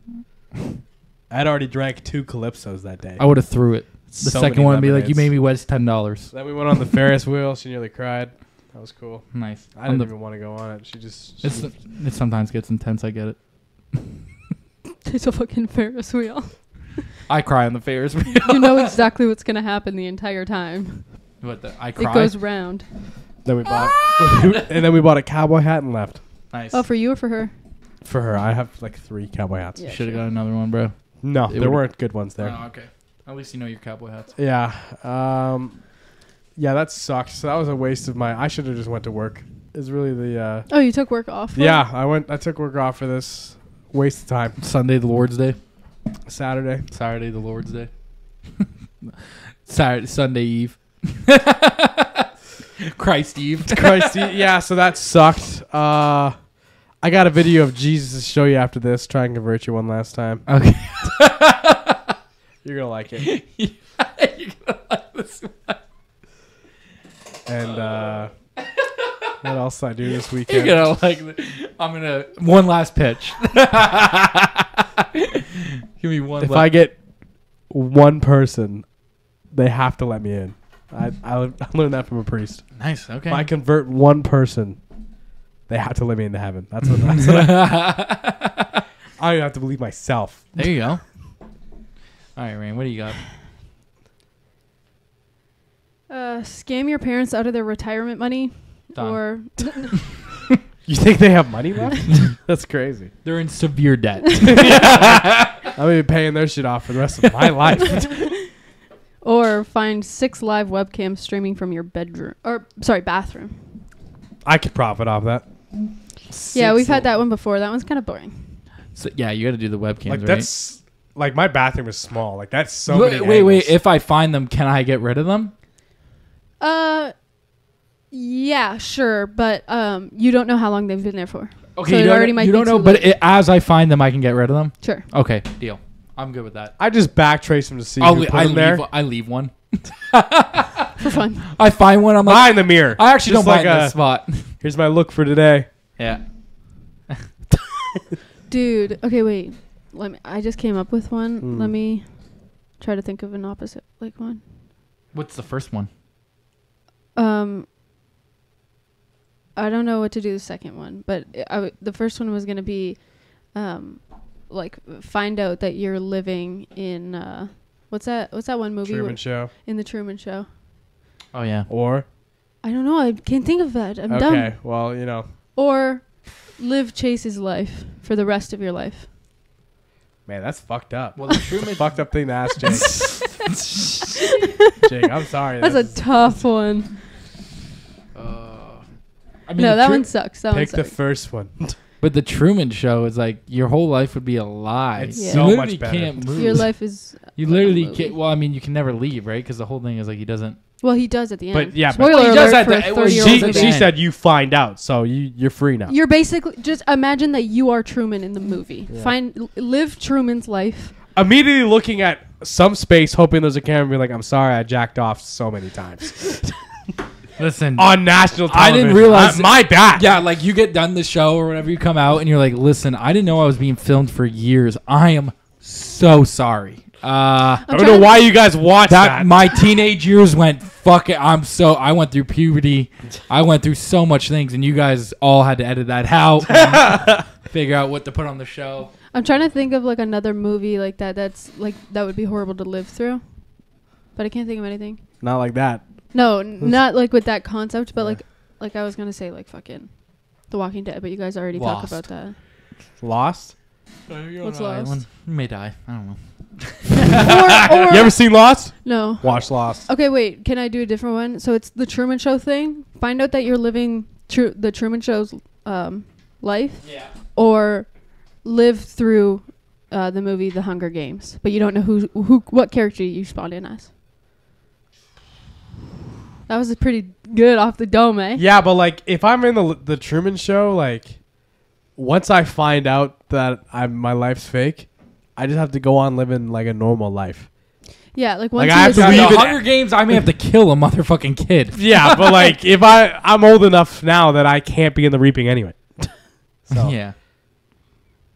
I had already drank 2 Calypsos that day. I would have threw it. The So second many one would be like, you lemonades. made me waste $10. Then we went on the Ferris wheel. She nearly cried. That was cool. Nice. I didn't even want to go on it. She just... It sometimes gets intense. I get it. It's a fucking Ferris wheel. I cry on the Ferris wheel. You know exactly what's gonna happen the entire time. What I cry? It goes round. Then we bought... and then we bought a cowboy hat and left. Nice. Oh, for you or for her? For her. I have like 3 cowboy hats. Yeah. Should have got another one, bro. No, It there would've- weren't good ones there. Oh, okay. At least you know your cowboy hats. Yeah. Yeah, that sucked. So that was a waste of my... I should have just went to work. Is really the... Oh, you took work off. for Yeah, I took work off for this. Waste of time. Sunday, the Lord's Day. Saturday. Saturday, the Lord's Day. Saturday, Sunday Eve. Christ Eve. Christ, yeah, so that sucked. I got a video of Jesus to show you after this. Try and convert you one last time. Okay. You're going to like it. You're gonna like this one. And, else I do this You're weekend? gonna like. I'm gonna one last pitch. Give me one. If I get one person, they have to let me in. I learned that from a priest. Nice. Okay. If I convert one person, they have to let me into heaven. That's what I don't even have to believe myself. There you go. All right, Rain. What do you got? Scam your parents out of their retirement money, Done. or You think they have money left? That's crazy. They're in severe debt. I'm gonna be paying their shit off for the rest of my life. or find 6 live webcams streaming from your bedroom, or bathroom. I could profit off that. Yeah, we've had that one before. That one's kind of boring. So, yeah, you got to do the webcams, Like right? that's like my bathroom is small. Like that's so wait, many. wait. angles. If I find them, can I get rid of them? Yeah, sure, but you don't know how long they've been there for. Okay, So you it already might you be don't know, too but late. as I find them, I can get rid of them. Sure. Okay, deal. I'm good with that. I just backtrace them to see who put them there. I leave one. For fun. I find one. I'm like, Behind the mirror. I actually Just don't like buy in this spot. Here's my look for today. Yeah. Dude, okay, wait. I just came up with one. Let me try to think of an opposite like one. What's the first one? I don't know what to do the second one, but the first one was going to be like find out that you're living in what's that one movie Truman Show. in the Truman Show. Oh yeah. Or I don't know, I can't think of that. I'm okay, dumb. well, you know, Or live Chase's life for the rest of your life. man, that's fucked up. Well, the Truman. Fucked up thing to ask Jake. Jake, I'm sorry. That's a tough one. I mean, No, the that Tru- one sucks. That one Pick the sucks. first one. But the Truman Show is like your whole life would be a lie. It's Yeah. You so literally much better. can't move. Your life is You like a literally movie. can't. Well, I mean, you can never leave, right? Because the whole thing is like he doesn't. Well, he does at the end. But yeah, but- Spoiler Well, he does alert at for the- a well, 30-year-old she- movie. She said you find out, so you're free now. You're basically just imagine that you are Truman in the movie. Yeah. Live Truman's life. Immediately looking at some space, hoping there's a camera, and be like, "I'm sorry, I jacked off so many times Listen. on national I television." didn't realize- my bad. Yeah, like you get done the show or whatever, you come out and you're like, listen, I didn't know I was being filmed for years. I am so sorry. I don't know why you guys watch that. My teenage years went fuck it. I went through puberty. I went through so much things, and you guys all had to edit that out. And figure out what to put on the show. I'm trying to think of like another movie like that. That's like that would be horrible to live through, but I can't think of anything. Not like that. No, not like with that concept, but like I was gonna say like fucking The Walking Dead, but you guys already talked Lost. about that. Lost? What's Lost? You may die. I don't know. or You ever seen Lost? no. Watch Lost. Okay, wait. Can I do a different one? So it's the Truman Show thing. Find out that you're living the Truman Show's life, Yeah. or live through the movie The Hunger Games, but you don't know what character you spawned in as. That was a pretty good off the dome, eh? Yeah, but like if I'm in the Truman Show, like once I find out that my life's fake, I just have to go on living like a normal life. Yeah, like once Like, I have to Yeah, leave the it- Hunger Games, I may have to kill a motherfucking kid. Yeah, but like if I'm old enough now that I can't be in the reaping anyway. So. Yeah.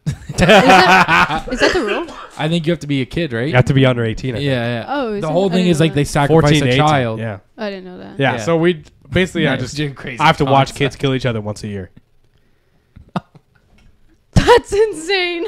is that the rule? I think you have to be a kid, right? You have to be under 18. I think. Yeah. Oh, is The it? whole I thing didn't is know like they that. sacrifice 14 to a 18. child. Yeah. I didn't know that. Yeah. Yeah. So we basically Yeah, I it's just doing crazy I have to watch concept. kids kill each other once a year. That's insane.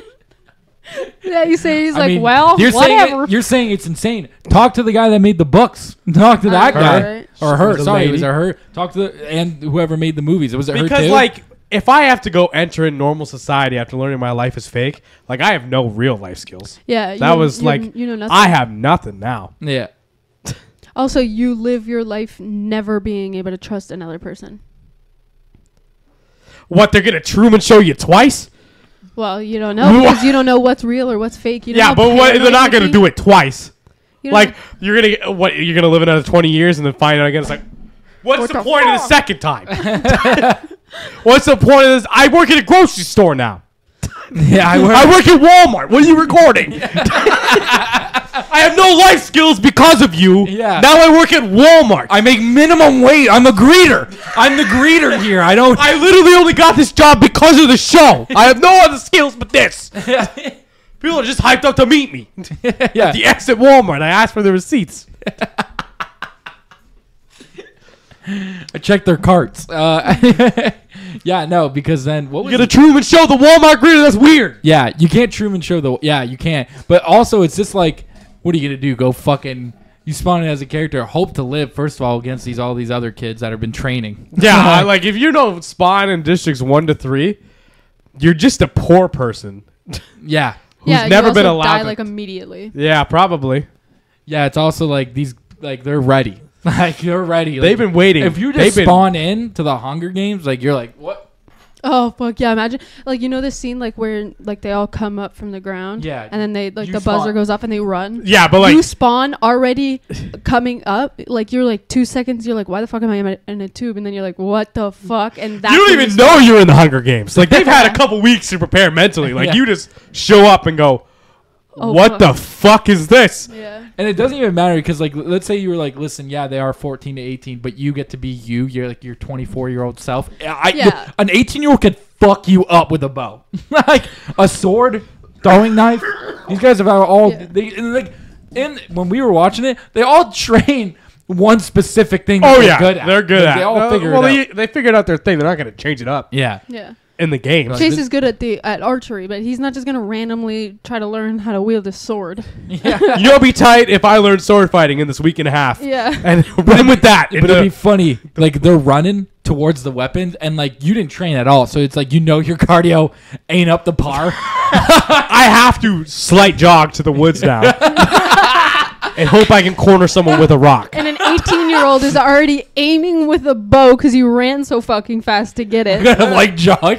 Yeah, you say he's I like, mean, well, you're whatever. You're saying it's insane. Talk to the guy that made the books. Talk to that Her. guy Right. or her. Was it a Sorry, lady? was it her? Talk to and whoever made the movies. Was it her Because too? like if I have to go enter in normal society after learning my life is fake, like I have no real life skills. Yeah, That was like you know nothing. I have nothing now. yeah. Also, you live your life never being able to trust another person. What, they're gonna Truman Show you twice? Well, you don't know because you don't know what's real or what's fake. You know Yeah, how but what, they're paranoid not you'd gonna be? do it twice. You don't Like know- you're gonna get, what you're gonna live another 20 years and then find out again. It's like, what's What the the point of the fuck? second time? What's the point of this? I work at a grocery store now. Yeah, I work at Walmart. What are you recording? I have no life skills because of you. Yeah. Now I work at Walmart. I make minimum wage. I'm a greeter. I'm the greeter here. I don't. I literally only got this job because of the show. I have no other skills but this. People are just hyped up to meet me. Yeah. The exit Walmart. I asked for the receipts. I checked their carts. Yeah, no, because then what was You get a Truman Show, the Walmart greeter. That's weird. Yeah, you can't Truman Show the. Yeah, you can't. But also, it's just like, what are you gonna do? Go fucking. You spawn in as a character, hope to live first of all against all these other kids that have been training. Yeah, like if you don't spawn in districts 1 to 3, you're just a poor person. Yeah, Who's yeah, never you been also allowed die to- like immediately. Yeah, probably. yeah. It's also like these, like they're ready. Like they're ready. They've Like, been waiting. If you They've just been- spawn in to the Hunger Games, like you're like, what? Oh fuck yeah! Imagine like you know this scene like where like they all come up from the ground. Yeah. And then they like You the buzzer spawn. goes off and they run. Yeah, but like you spawn already coming up. Like you're like 2 seconds. You're like, why the fuck am I in a tube? And then you're like, what the fuck? And that's you don't when even spawn. know you're in the Hunger Games. Like they've had a couple weeks to prepare mentally. Like Yeah. you just show up and go, Oh, what fuck. the fuck is this? Yeah. And it doesn't even matter because, like, let's say you were like, listen, yeah, they are 14 to 18, but you get to be you. You're like your 24-year-old self. Yeah. An 18-year-old could fuck you up with a bow, like a sword, throwing knife. These guys have all Yeah. when we were watching it, they all train one specific thing. Oh that yeah, good at. they're good Like, at. They all figure well, it out. they figured out their thing. They're not going to change it up Yeah. Yeah. in the game. Like, Chase this- is good at archery, but he's not just gonna randomly try to learn how to wield a sword. Yeah. You know, it'd be tight if I learned sword fighting in this week and a half. Yeah. And run with that. But it'd be funny. Like they're running towards the weapons, and like you didn't train at all, so it's like your cardio ain't up to par. I have to slight jog to the woods now. And hope I can corner someone with a rock. And an 18-year-old is already aiming with a bow because you ran so fucking fast to get it. A light jog.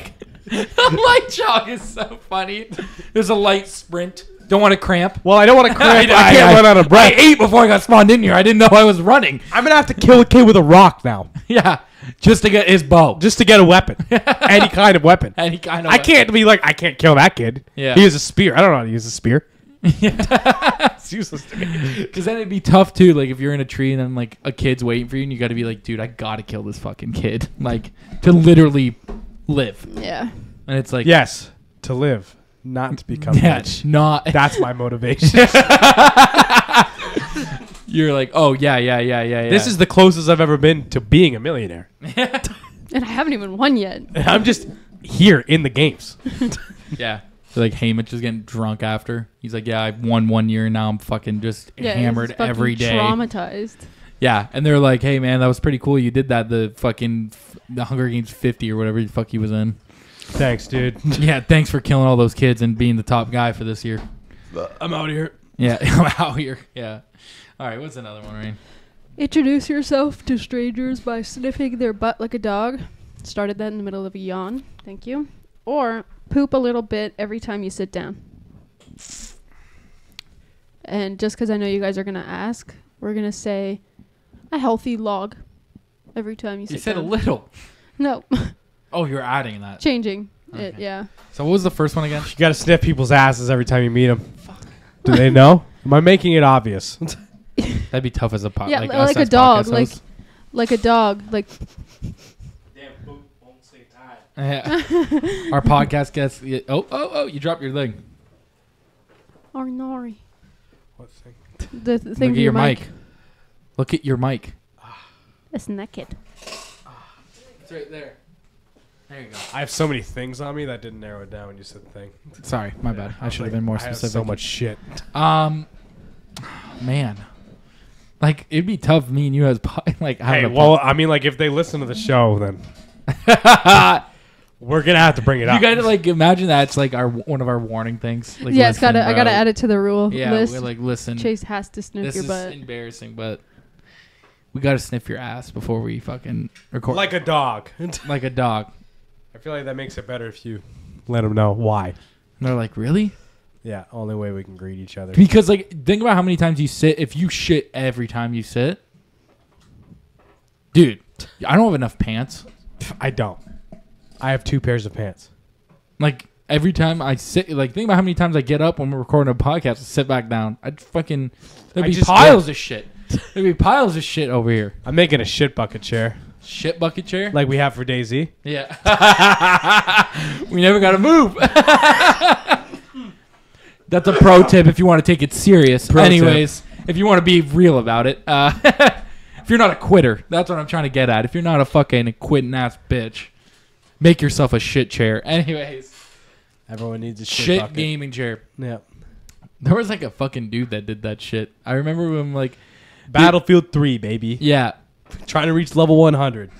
A light jog is so funny. There's a light sprint. Don't want to cramp. Well, I don't want to cramp. I can't run out of breath. I ate before I got spawned in here. I didn't know I was running. I'm going to have to kill a kid with a rock now. Yeah, just to get his bow. Just to get a weapon. Any kind of weapon. Any kind of. I can't be like, I can't kill that kid. Yeah. He has a spear. I don't know how to use a spear. It's useless to me. Because then it'd be tough too. Like if you're in a tree and then like a kid's waiting for you, and you got to be like, dude, I gotta kill this fucking kid. Like to literally live. Yeah. And it's like, Yes, to live, not to become yeah, rich. not. That's my motivation. You're like, oh yeah. This is the closest I've ever been to being a millionaire. And I haven't even won yet. I'm just here in the games. yeah. So like Hamish is getting drunk after. He's like, yeah, I've won 1 year and now I'm fucking just Yeah, hammered he's fucking every day. Traumatized. Yeah, and they're like, hey man, that was pretty cool. You did that. The Hunger Games 50 or whatever the fuck he was in. Thanks, dude. Yeah, thanks for killing all those kids and being the top guy for this year. I'm out here. Yeah, I'm out here. Yeah. All right, what's another one, Rain? Introduce yourself to strangers by sniffing their butt like a dog. Started that in the middle of a yawn. Thank you. Or poop a little bit every time you sit down. And just because I know you guys are going to ask, we're going to say a healthy log every time you sit You said down. a little. No. Oh, you're adding that. Changing it, Okay. yeah. So what was the first one again? You got to sniff people's asses every time you meet them. Do they know? Am I making it obvious? That'd be tough as a Yeah, like, like us a as dog, podcast like- hosts. Like a dog. Like, Damn, poop won't say time. Yeah. Our podcast guest. Oh! You dropped your leg. Nori. What thing? The thing Look for at your mic. Look at your mic. It's naked. It's right there. There you go. I have so many things on me that didn't narrow it down when you said the thing. Sorry, my bad. I should have been more I have specific. so much shit. Man, like it'd be tough. Me and you as like having Hey, a well, I mean, like, if they listen to the show, then we're gonna have to bring it you up. gotta like imagine that's like one of our warning things. Like, Yeah, it's listen, I gotta bro. add it to the rule Yeah, list. we're like, listen, Chase has to sniff this your is butt. embarrassing, but we gotta sniff your ass before we fucking record. Like a dog. like a dog. I feel like that makes it better if you let them know why. And they're like, really? Yeah, only way we can greet each other. Because like, think about how many times you sit. If you shit every time you sit, dude, I don't have enough pants. I don't. I have 2 pairs of pants. Like, every time I sit, like, think about how many times I get up when we're recording a podcast and sit back down. I'd fucking, there'd be piles of shit. There'd be piles of shit over here. I'm making a shit bucket chair. Shit bucket chair? Like we have for DayZ. Yeah. We never got to move. That's a pro tip if you want to take it serious. Anyways, if you want to be real about it. If you're not a quitter, that's what I'm trying to get at. If you're not a fucking quitting ass bitch, make yourself a shit chair. Anyways. Everyone needs a shit bucket. Gaming chair. Yeah. There was like a fucking dude that did that shit. I remember when like... Battlefield 3, baby. Yeah. Trying to reach level 100.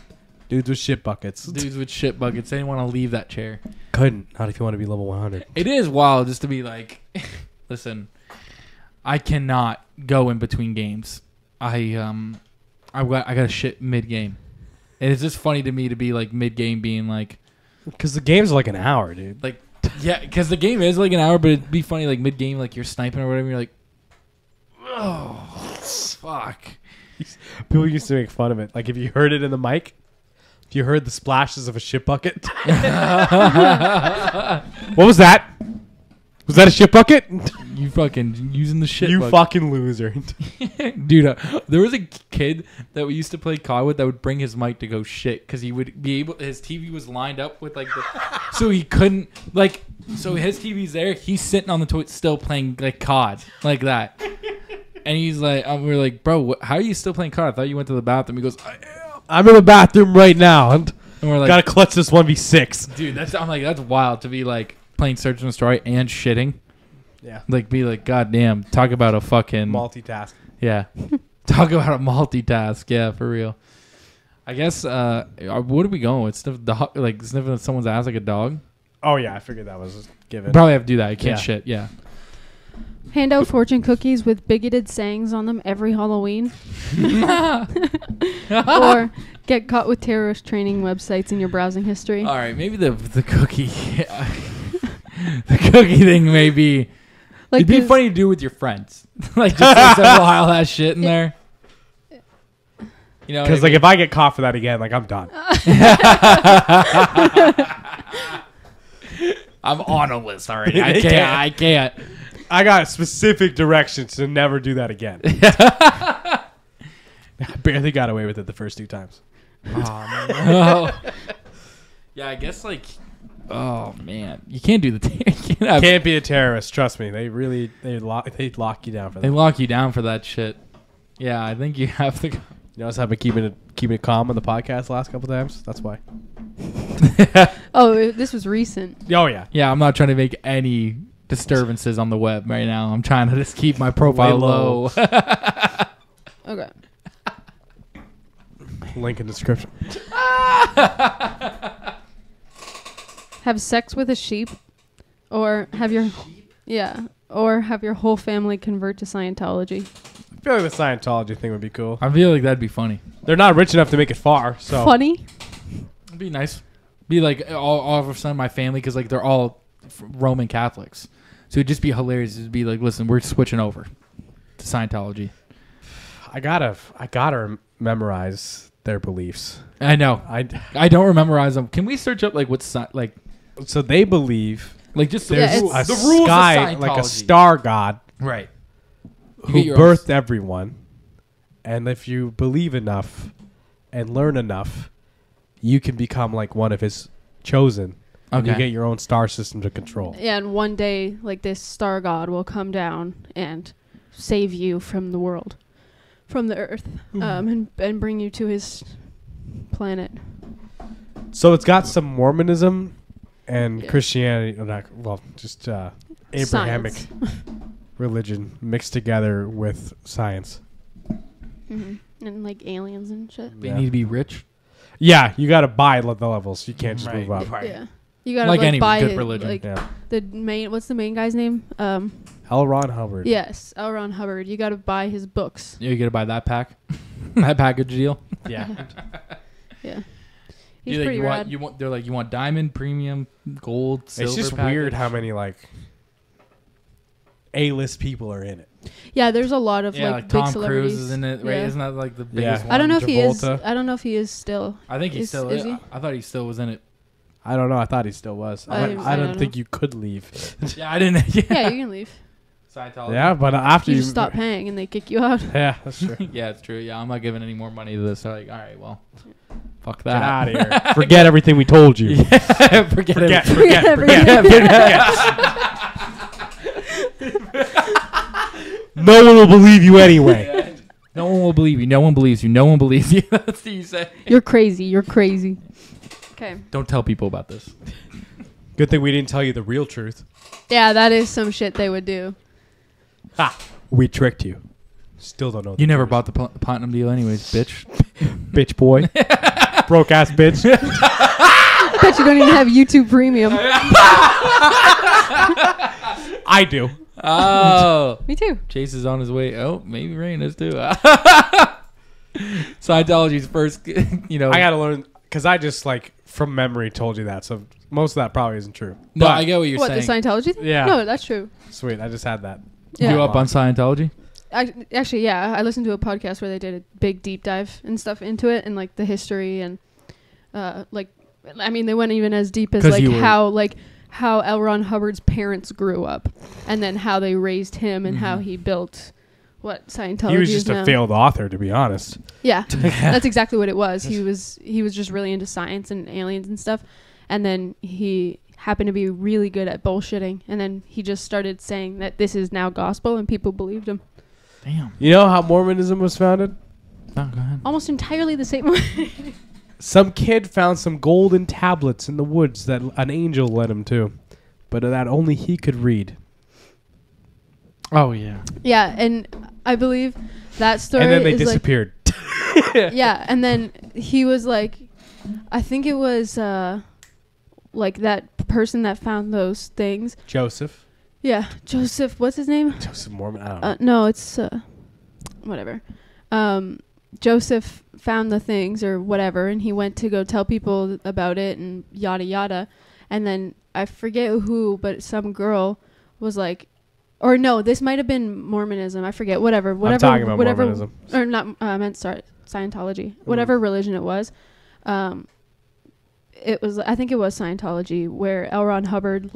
Dudes with shit buckets. Dudes with shit buckets. They didn't want to leave that chair. Couldn't. Not if you want to be level 100. It is wild just to be like, listen, I cannot go in between games. I got a shit mid-game. And it's just funny to me to be like mid-game being like... Because the game's like an hour, dude. Like, yeah, because the game is like an hour, but it'd be funny like mid-game, like you're sniping or whatever, you're like, oh, fuck. People used to make fun of it. Like, if you heard it in the mic, if you heard the splashes of a shit bucket. What was that? Was that a shit bucket? You fucking using the shit You bucket. fucking loser. Dude, there was a kid that we used to play COD with that would bring his mic to go shit because he would be able, his TV was lined up with like the, so he couldn't, like, so his TV's there, he's sitting on the toilet still playing like COD, like that. And he's like, we're like, bro, how are you still playing COD? I thought you went to the bathroom. He goes, I'm in the bathroom right now. And we're like, gotta clutch this 1v6. Dude, I'm like, that's wild to be like playing Search and Destroy and shitting. Yeah. Like, be like, God damn, talk about a fucking... Multitask. Yeah. Talk about a multitask. Yeah, for real. I guess, what are we going with? Sniffing someone's ass like a dog? Oh, yeah. I figured that was given. Probably have to do that. I can't Yeah. shit. Yeah. Hand out fortune cookies with bigoted sayings on them every Halloween. Or get caught with terrorist training websites in your browsing history. All right. Maybe the cookie... the cookie thing may be... Like it'd be funny to do with your friends. Like, just some wild ass shit in there. You know, Because, like, if I get caught for that again, like, I'm done. I'm on a list already. I can't. I got specific directions to never do that again. I barely got away with it the first 2 times. Oh, no. Yeah, I guess, like... Oh man, you can't do the Can't be a terrorist. Trust me. They lock you down for that. They lock you down for that shit. Yeah, I think you have to. You notice I've been keeping it calm on the podcast the last couple times. That's why. Oh, this was recent. Oh yeah. Yeah, I'm not trying to make any disturbances on the web right now. I'm trying to just keep my profile low. Okay. Link in description. Have sex with a sheep, or have your whole family convert to Scientology. I feel like the Scientology thing would be cool. I feel like that'd be funny. They're not rich enough to make it far, so Funny. It'd be nice. Be like all of a sudden my family, because like they're all Roman Catholics, so it'd just be hilarious. It'd be like, listen, we're switching over to Scientology. I gotta memorize their beliefs. I know. I don't memorize them. Can we search up like what's like? So they believe Like just there's Yeah, a the rules sky, of like a Scientology. star god Right. You who get your own birthed everyone, and if you believe enough and learn enough, you can become like one of his chosen. And you Okay. get your own star system to control. Yeah, and one day, like, this star god will come down and save you from the world, from the earth, and bring you to his planet. So it's got some Mormonism and Yeah. Christianity, just Abrahamic Science. religion mixed together with science. And, like, aliens and shit. They need to be rich. Yeah, you got to buy the levels. You can't just Right. move up. Yeah. You gotta, Like like, any buy good it, religion. like, Yeah. the main, what's the main guy's name? L. Ron Hubbard. Yes, L. Ron Hubbard. You gotta buy his books. You gotta buy that pack, that package deal. Yeah. Yeah. He's You, like, pretty you rad. want they're like you want diamond, premium, gold, silver. It's just package. weird how many like A-list people are in it. Yeah, there's a lot of Yeah, like like big Tom celebrities. Cruise is in it, right? Yeah. Isn't that like the Yeah. biggest one? I don't know if he is. Travolta. I don't know if he is still. I think he Is still he? is. I thought he still was in it. I don't know. I thought he still was. I I don't don't think you could leave. Yeah, I didn't. Yeah, you can leave. Scientology. Yeah, but after You you just stop paying and they kick you out. Yeah, that's true. Yeah, it's true. Yeah, I'm not giving any more money to this. So like, all right, well, fuck that. Get out of here. Forget everything we told you. Yeah, forget it. Forget No one will believe you anyway. No one will believe you. No one believes you. No one believes you. That's what you say. You're crazy. You're crazy. Okay. Don't tell people about this. Good thing we didn't tell you the real truth. Yeah, that is some shit they would do. Ha! We tricked you. Still don't know. You never bought the platinum deal anyways, bitch. Bitch boy. Broke ass bitch. Bet you don't even have YouTube Premium. I do. Oh. Me too. Chase is on his way. Oh, maybe Rain is too. Scientology's first, you know. I gotta learn because I just from memory told you that, so most of that probably isn't true. No, But- I get what you're What, saying. the Scientology thing? Yeah. No, that's true. Sweet, I just had that. Yeah. You up on Scientology? Actually, yeah. I listened to a podcast where they did a big deep dive and stuff into it and the history and I mean, they went even as deep as 'Cause you were- how L. Ron Hubbard's parents grew up and then how they raised him and how he built what Scientology He was is just now. a failed author, to be honest. Yeah, that's exactly what it was. He was just really into science and aliens and stuff, and then he happened to be really good at bullshitting, and then he just started saying that this is now gospel, and people believed him. Damn. You know how Mormonism was founded? Oh, go ahead. Almost entirely the same way. Some kid found some golden tablets in the woods that an angel led him to, but that only he could read. Oh, yeah. Yeah, and I believe that story And then they is disappeared. yeah, and then he was I think it was that person that found those things. Joseph. Yeah, Joseph, what's his name? Joseph Mormon. I don't know. No, it's whatever. Joseph found the things or whatever, and he went to go tell people about it and yada yada. And then I forget who, but some girl was or no, this might have been Mormonism. I forget. Whatever. I'm talking about whatever, Mormonism. Or not. I meant Scientology. Whatever religion it was. It was. I think it was Scientology, where L. Ron Hubbard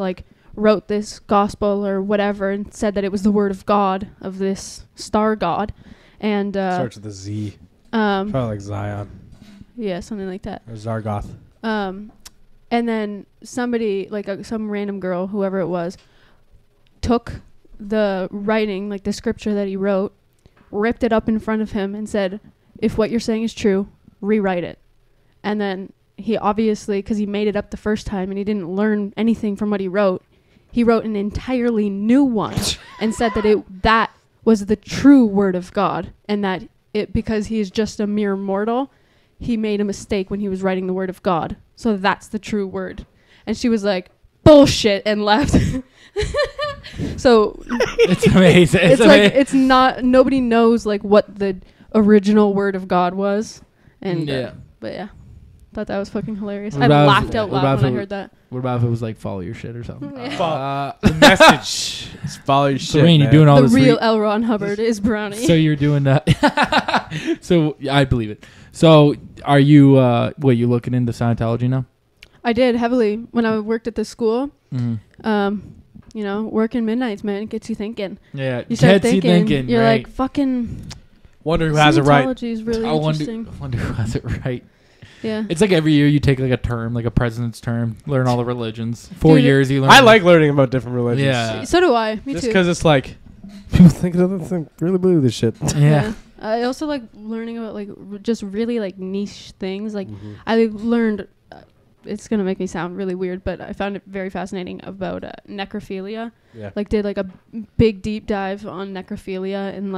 wrote this gospel or whatever and said that it was the word of God, of this star god, and Starts with a Z. Probably like Zion yeah, something like that. or Zargoth. And then somebody some random girl, whoever it was, took the writing, the scripture that he wrote, ripped it up in front of him and said, if what you're saying is true, rewrite it. And then he obviously, because he made it up the first time and he didn't learn anything from what he wrote an entirely new one and said that was the true word of God, and that because he is just a mere mortal, he made a mistake when he was writing the word of God. So that's the true word. And she was like, bullshit, and left. So It's amazing. it's it's not, nobody knows what the original word of God was. And but yeah, thought that was fucking hilarious. What I about laughed if- out what loud about when I if- heard that. What about if it was follow your shit or something? Yeah. The message is follow your shit. Rain, you're man. doing all The this. real L. Ron Hubbard is Brownie. So you're doing that. So yeah, I believe it. So are you? You looking into Scientology now? I did heavily when I worked at the school. Mm-hmm. Working midnights, man, it gets you thinking. Yeah, You start gets you thinking. You're right. fucking. Wonder who has it right. Scientology is really I interesting. wonder who has it right. Yeah. It's every year you take a term, a president's term, learn all the religions. 4 Dude, years you learn. I like learning about different religions. Yeah. So do I. Me Just too. because it's people think really believe this shit. Yeah. I also like learning about just really niche things. Mhm. I learned. It's gonna make me sound really weird, but I found it very fascinating about necrophilia. Yeah. Did a big deep dive on necrophilia and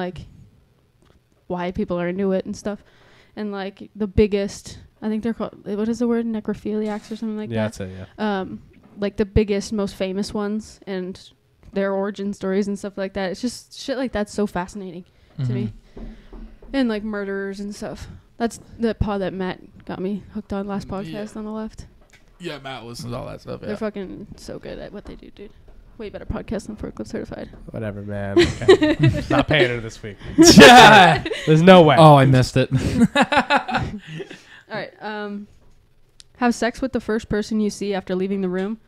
why people are into it and stuff, and the biggest. I think they're called. What is the word? Necrophiliacs or something like Yeah, that. that's it. Yeah. The biggest, most famous ones and their origin stories and stuff like that. It's just shit like that's so fascinating to me. And murderers and stuff. That's the pod that Matt got me hooked on last podcast on the left. Yeah, Matt listens to all that stuff. They're fucking so good at what they do, dude. Way better podcast than Forklift Certified. Whatever, man. Okay. Stop paying her this week. Yeah. There's no way. Oh, I missed it. All right. Have sex with the first person you see after leaving the room,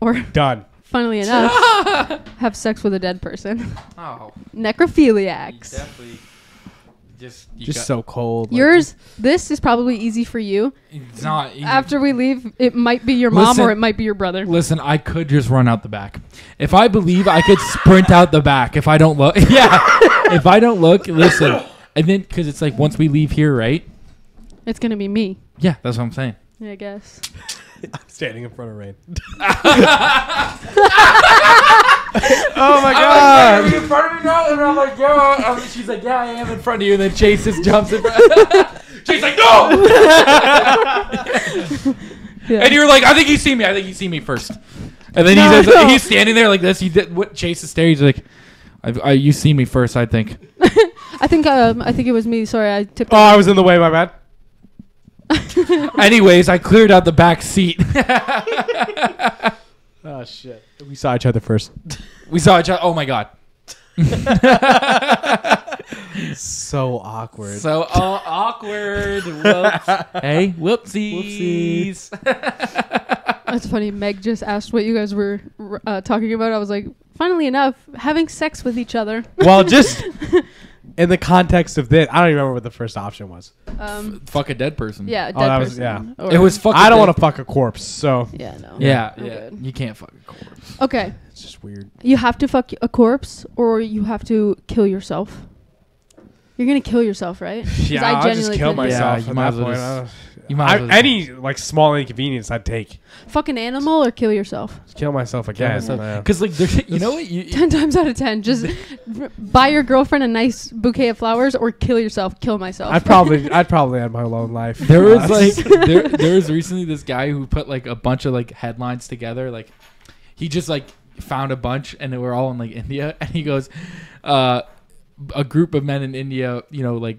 or Done. funnily enough, have sex with a dead person. Oh, Necrophiliacs. definitely. Just so cold. Yours. This is probably easy for you. It's not easy. After we leave, it might be your mom Listen. or it might be your brother. Listen, I could just run out the back. If I believe I could sprint out the back if I don't look. Yeah. If I don't look, listen. And then, because it's like once we leave here, right? It's gonna be me. Yeah, that's what I'm saying. I guess. I'm standing in front of Rain. Oh my god! Are you in front of me now? And I'm like, yeah. She's like, yeah, I am in front of you. And then Chase just jumps in front. Chase like, no! Yeah. And you're like, I think you see me. I think you see me first. And then No, no. he's standing there like this. He did what Chase is staring. He's like, you see me first, I think. I think it was me. Sorry, I tipped. Oh, I was in the way. My bad. Anyways, I cleared out the back seat. Oh shit! We saw each other first. We saw each other. Oh my god. So awkward. So awkward. Whoops. Hey, whoopsies. That's funny. Meg just asked what you guys were talking about. I was like, funnily enough, having sex with each other. Well, just in the context of this, I don't even remember what the first option was. Fuck a dead person. Yeah, a Oh, dead that was- person. yeah. Or- It was fuck. I don't want to fuck a corpse, so Yeah, no. Yeah, I'm yeah. good. You can't fuck a corpse. Okay, it's just weird. you have to fuck a corpse, or you have to kill yourself. You're gonna kill yourself, right? 'Cause Yeah, I I'll just genuinely kill couldn't do it. myself. Yeah, you at might that as well point. just- You might as well Any like small inconvenience, I'd take. Fuck an animal or kill yourself. Kill myself again. Yeah. Because like, you know what? 10 times out of 10, just buy your girlfriend a nice bouquet of flowers or kill yourself. Kill myself. I'd probably end my lone life. There was like there was recently this guy who put like a bunch of like headlines together. Like he just like found a bunch and they were all in like India, and he goes, a group of men in India, you know, like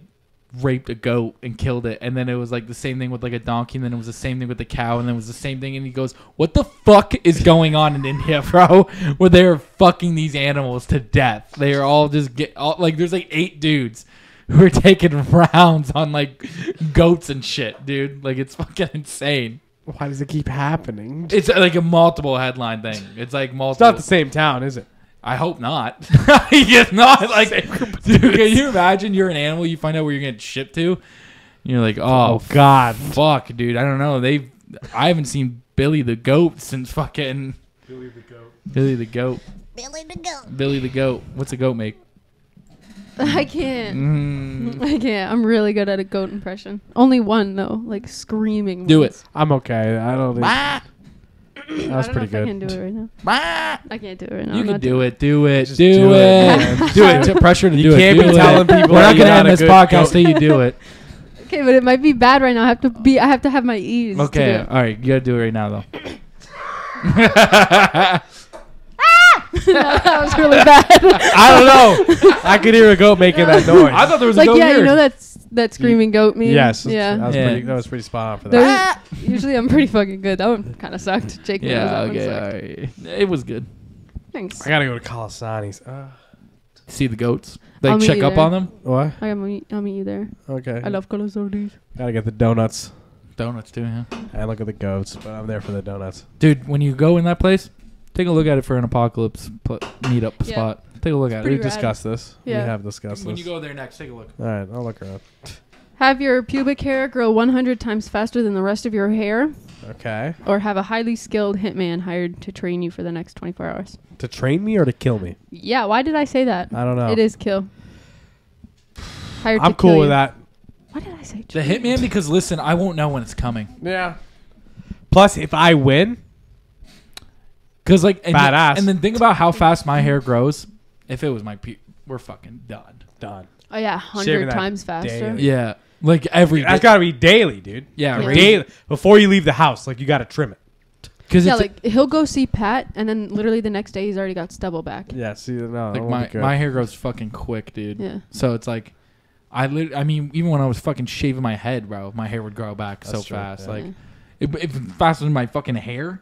raped a goat and killed it, and then it was like the same thing with like a donkey, and then it was the same thing with the cow, and then it was the same thing, and he goes, what the fuck is going on in India, bro, where they're fucking these animals to death? They are all just like there's like 8 dudes who are taking rounds on like goats and shit, dude. Like it's fucking insane. Why does it keep happening? It's like a multiple headline thing. It's like It's multiple. not the same town, is it? I hope not. It's not like, dude, can you imagine you're an animal, you find out where you're getting shipped to, and you're like, oh God, fuck, dude. I don't know. I haven't seen Billy the goat since fucking Billy the goat. Billy the goat. Billy the goat. What's a goat make? I can't. I can't. I'm really good at a goat impression. Only one though, like screaming. Do ones. it. I'm okay. I don't. Think that was I don't know pretty if good. I can do it right now. I can't do it right now. You I'm can not do doing it. Do it. Just Do do it, it. man. Do it. Pressure to do You it. can't Do be it. telling people We're that not you're gonna not end a this good podcast goat. till you do it. Okay, but it might be bad right now. I have to have my ease. to Okay. do it. All right. You gotta do it right now, though. That was really bad. I don't know. I could hear a goat making that noise. I thought there was Like a goat yeah, here. you know that screaming goat meme. Yes. Yeah. That was pretty spot on for that. Usually I'm pretty fucking good. That one kind of sucked. Jake knows Yeah. that one Okay. sucked. All right. It was good. Thanks. I gotta go to Calasani's. See the goats. They I'll meet check you up there. on them. What? I'll meet you there. Okay. I love Colazones. Gotta get the donuts Donuts too, yeah. and look at the goats, but I'm there for the donuts. Dude, when you go in that place, take a look at it for an apocalypse meetup Yeah. spot. Take a look at pretty it. We've discussed this. Yeah. We have discussed When this. you go there next, take a look. All right, I'll look around. Have your pubic hair grow 100 times faster than the rest of your hair, Okay. or have a highly skilled hitman hired to train you for the next 24 hours. To train me or to kill me? Yeah, why did I say that? I don't know. It is kill. Hired I'm to kill cool with you. that. Why did I say The train? hitman, because listen, I won't know when it's coming. Yeah. Plus, if I win, Cause like Badass. And then think about how fast my hair grows. If it was my we're fucking done. done. Oh yeah, Shaving 100 that times faster. daily. Yeah, like every That's day. got to be daily, dude. Yeah, Yeah. right. Daily before you leave the house. Like you got to trim it. Because Yeah, it's like he'll go see Pat, and then literally the next day he's already got stubble back. Yeah. See, no, like my hair grows fucking quick, dude. Yeah. So it's like, I mean, even when I was fucking shaving my head, bro, my hair would grow back That's so true, fast. yeah. Like, if faster than my fucking hair.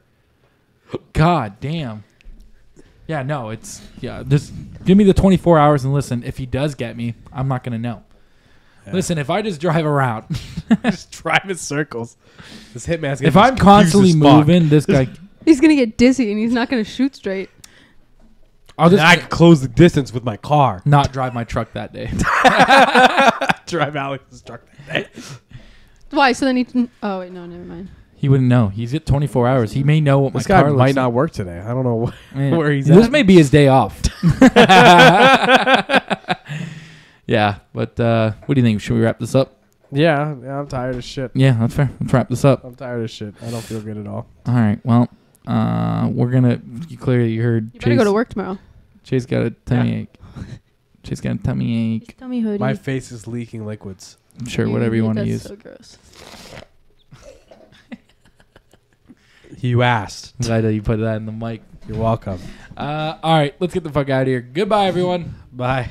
God damn. Yeah, no, it's just give me the 24 hours and listen. If he does get me, I'm not gonna know. Listen, if I just drive around, Just drive in circles. This hitman's gonna if be I'm confused constantly as fuck. moving, this guy, He's gonna get dizzy and he's not gonna shoot straight. I'll Then I just can close the distance with my car. not drive my truck that day. Drive Alex's truck that day. Why? So then he. Oh wait, no, never mind. He wouldn't know. He's at 24 hours. He may know what This my guy car might looks not work today. I don't know like. where he's This at. may be his day off. Yeah, but what do you think? Should we wrap this up? Yeah, I'm tired of shit. Yeah, that's fair. Let's wrap this up. I'm tired of shit. I don't feel good at all. All right. Well, we're gonna. Clearly, you heard. You better go to work tomorrow. Chase got a tummy ache. Chase got a tummy ache. Tummy hoodie. My face is leaking liquids. I'm sure whatever you want to That's use. so gross. You asked. I'm glad that you put that in the mic. You're welcome. All right, let's get the fuck out of here. Goodbye, everyone. Bye.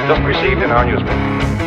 Just received in our newsroom.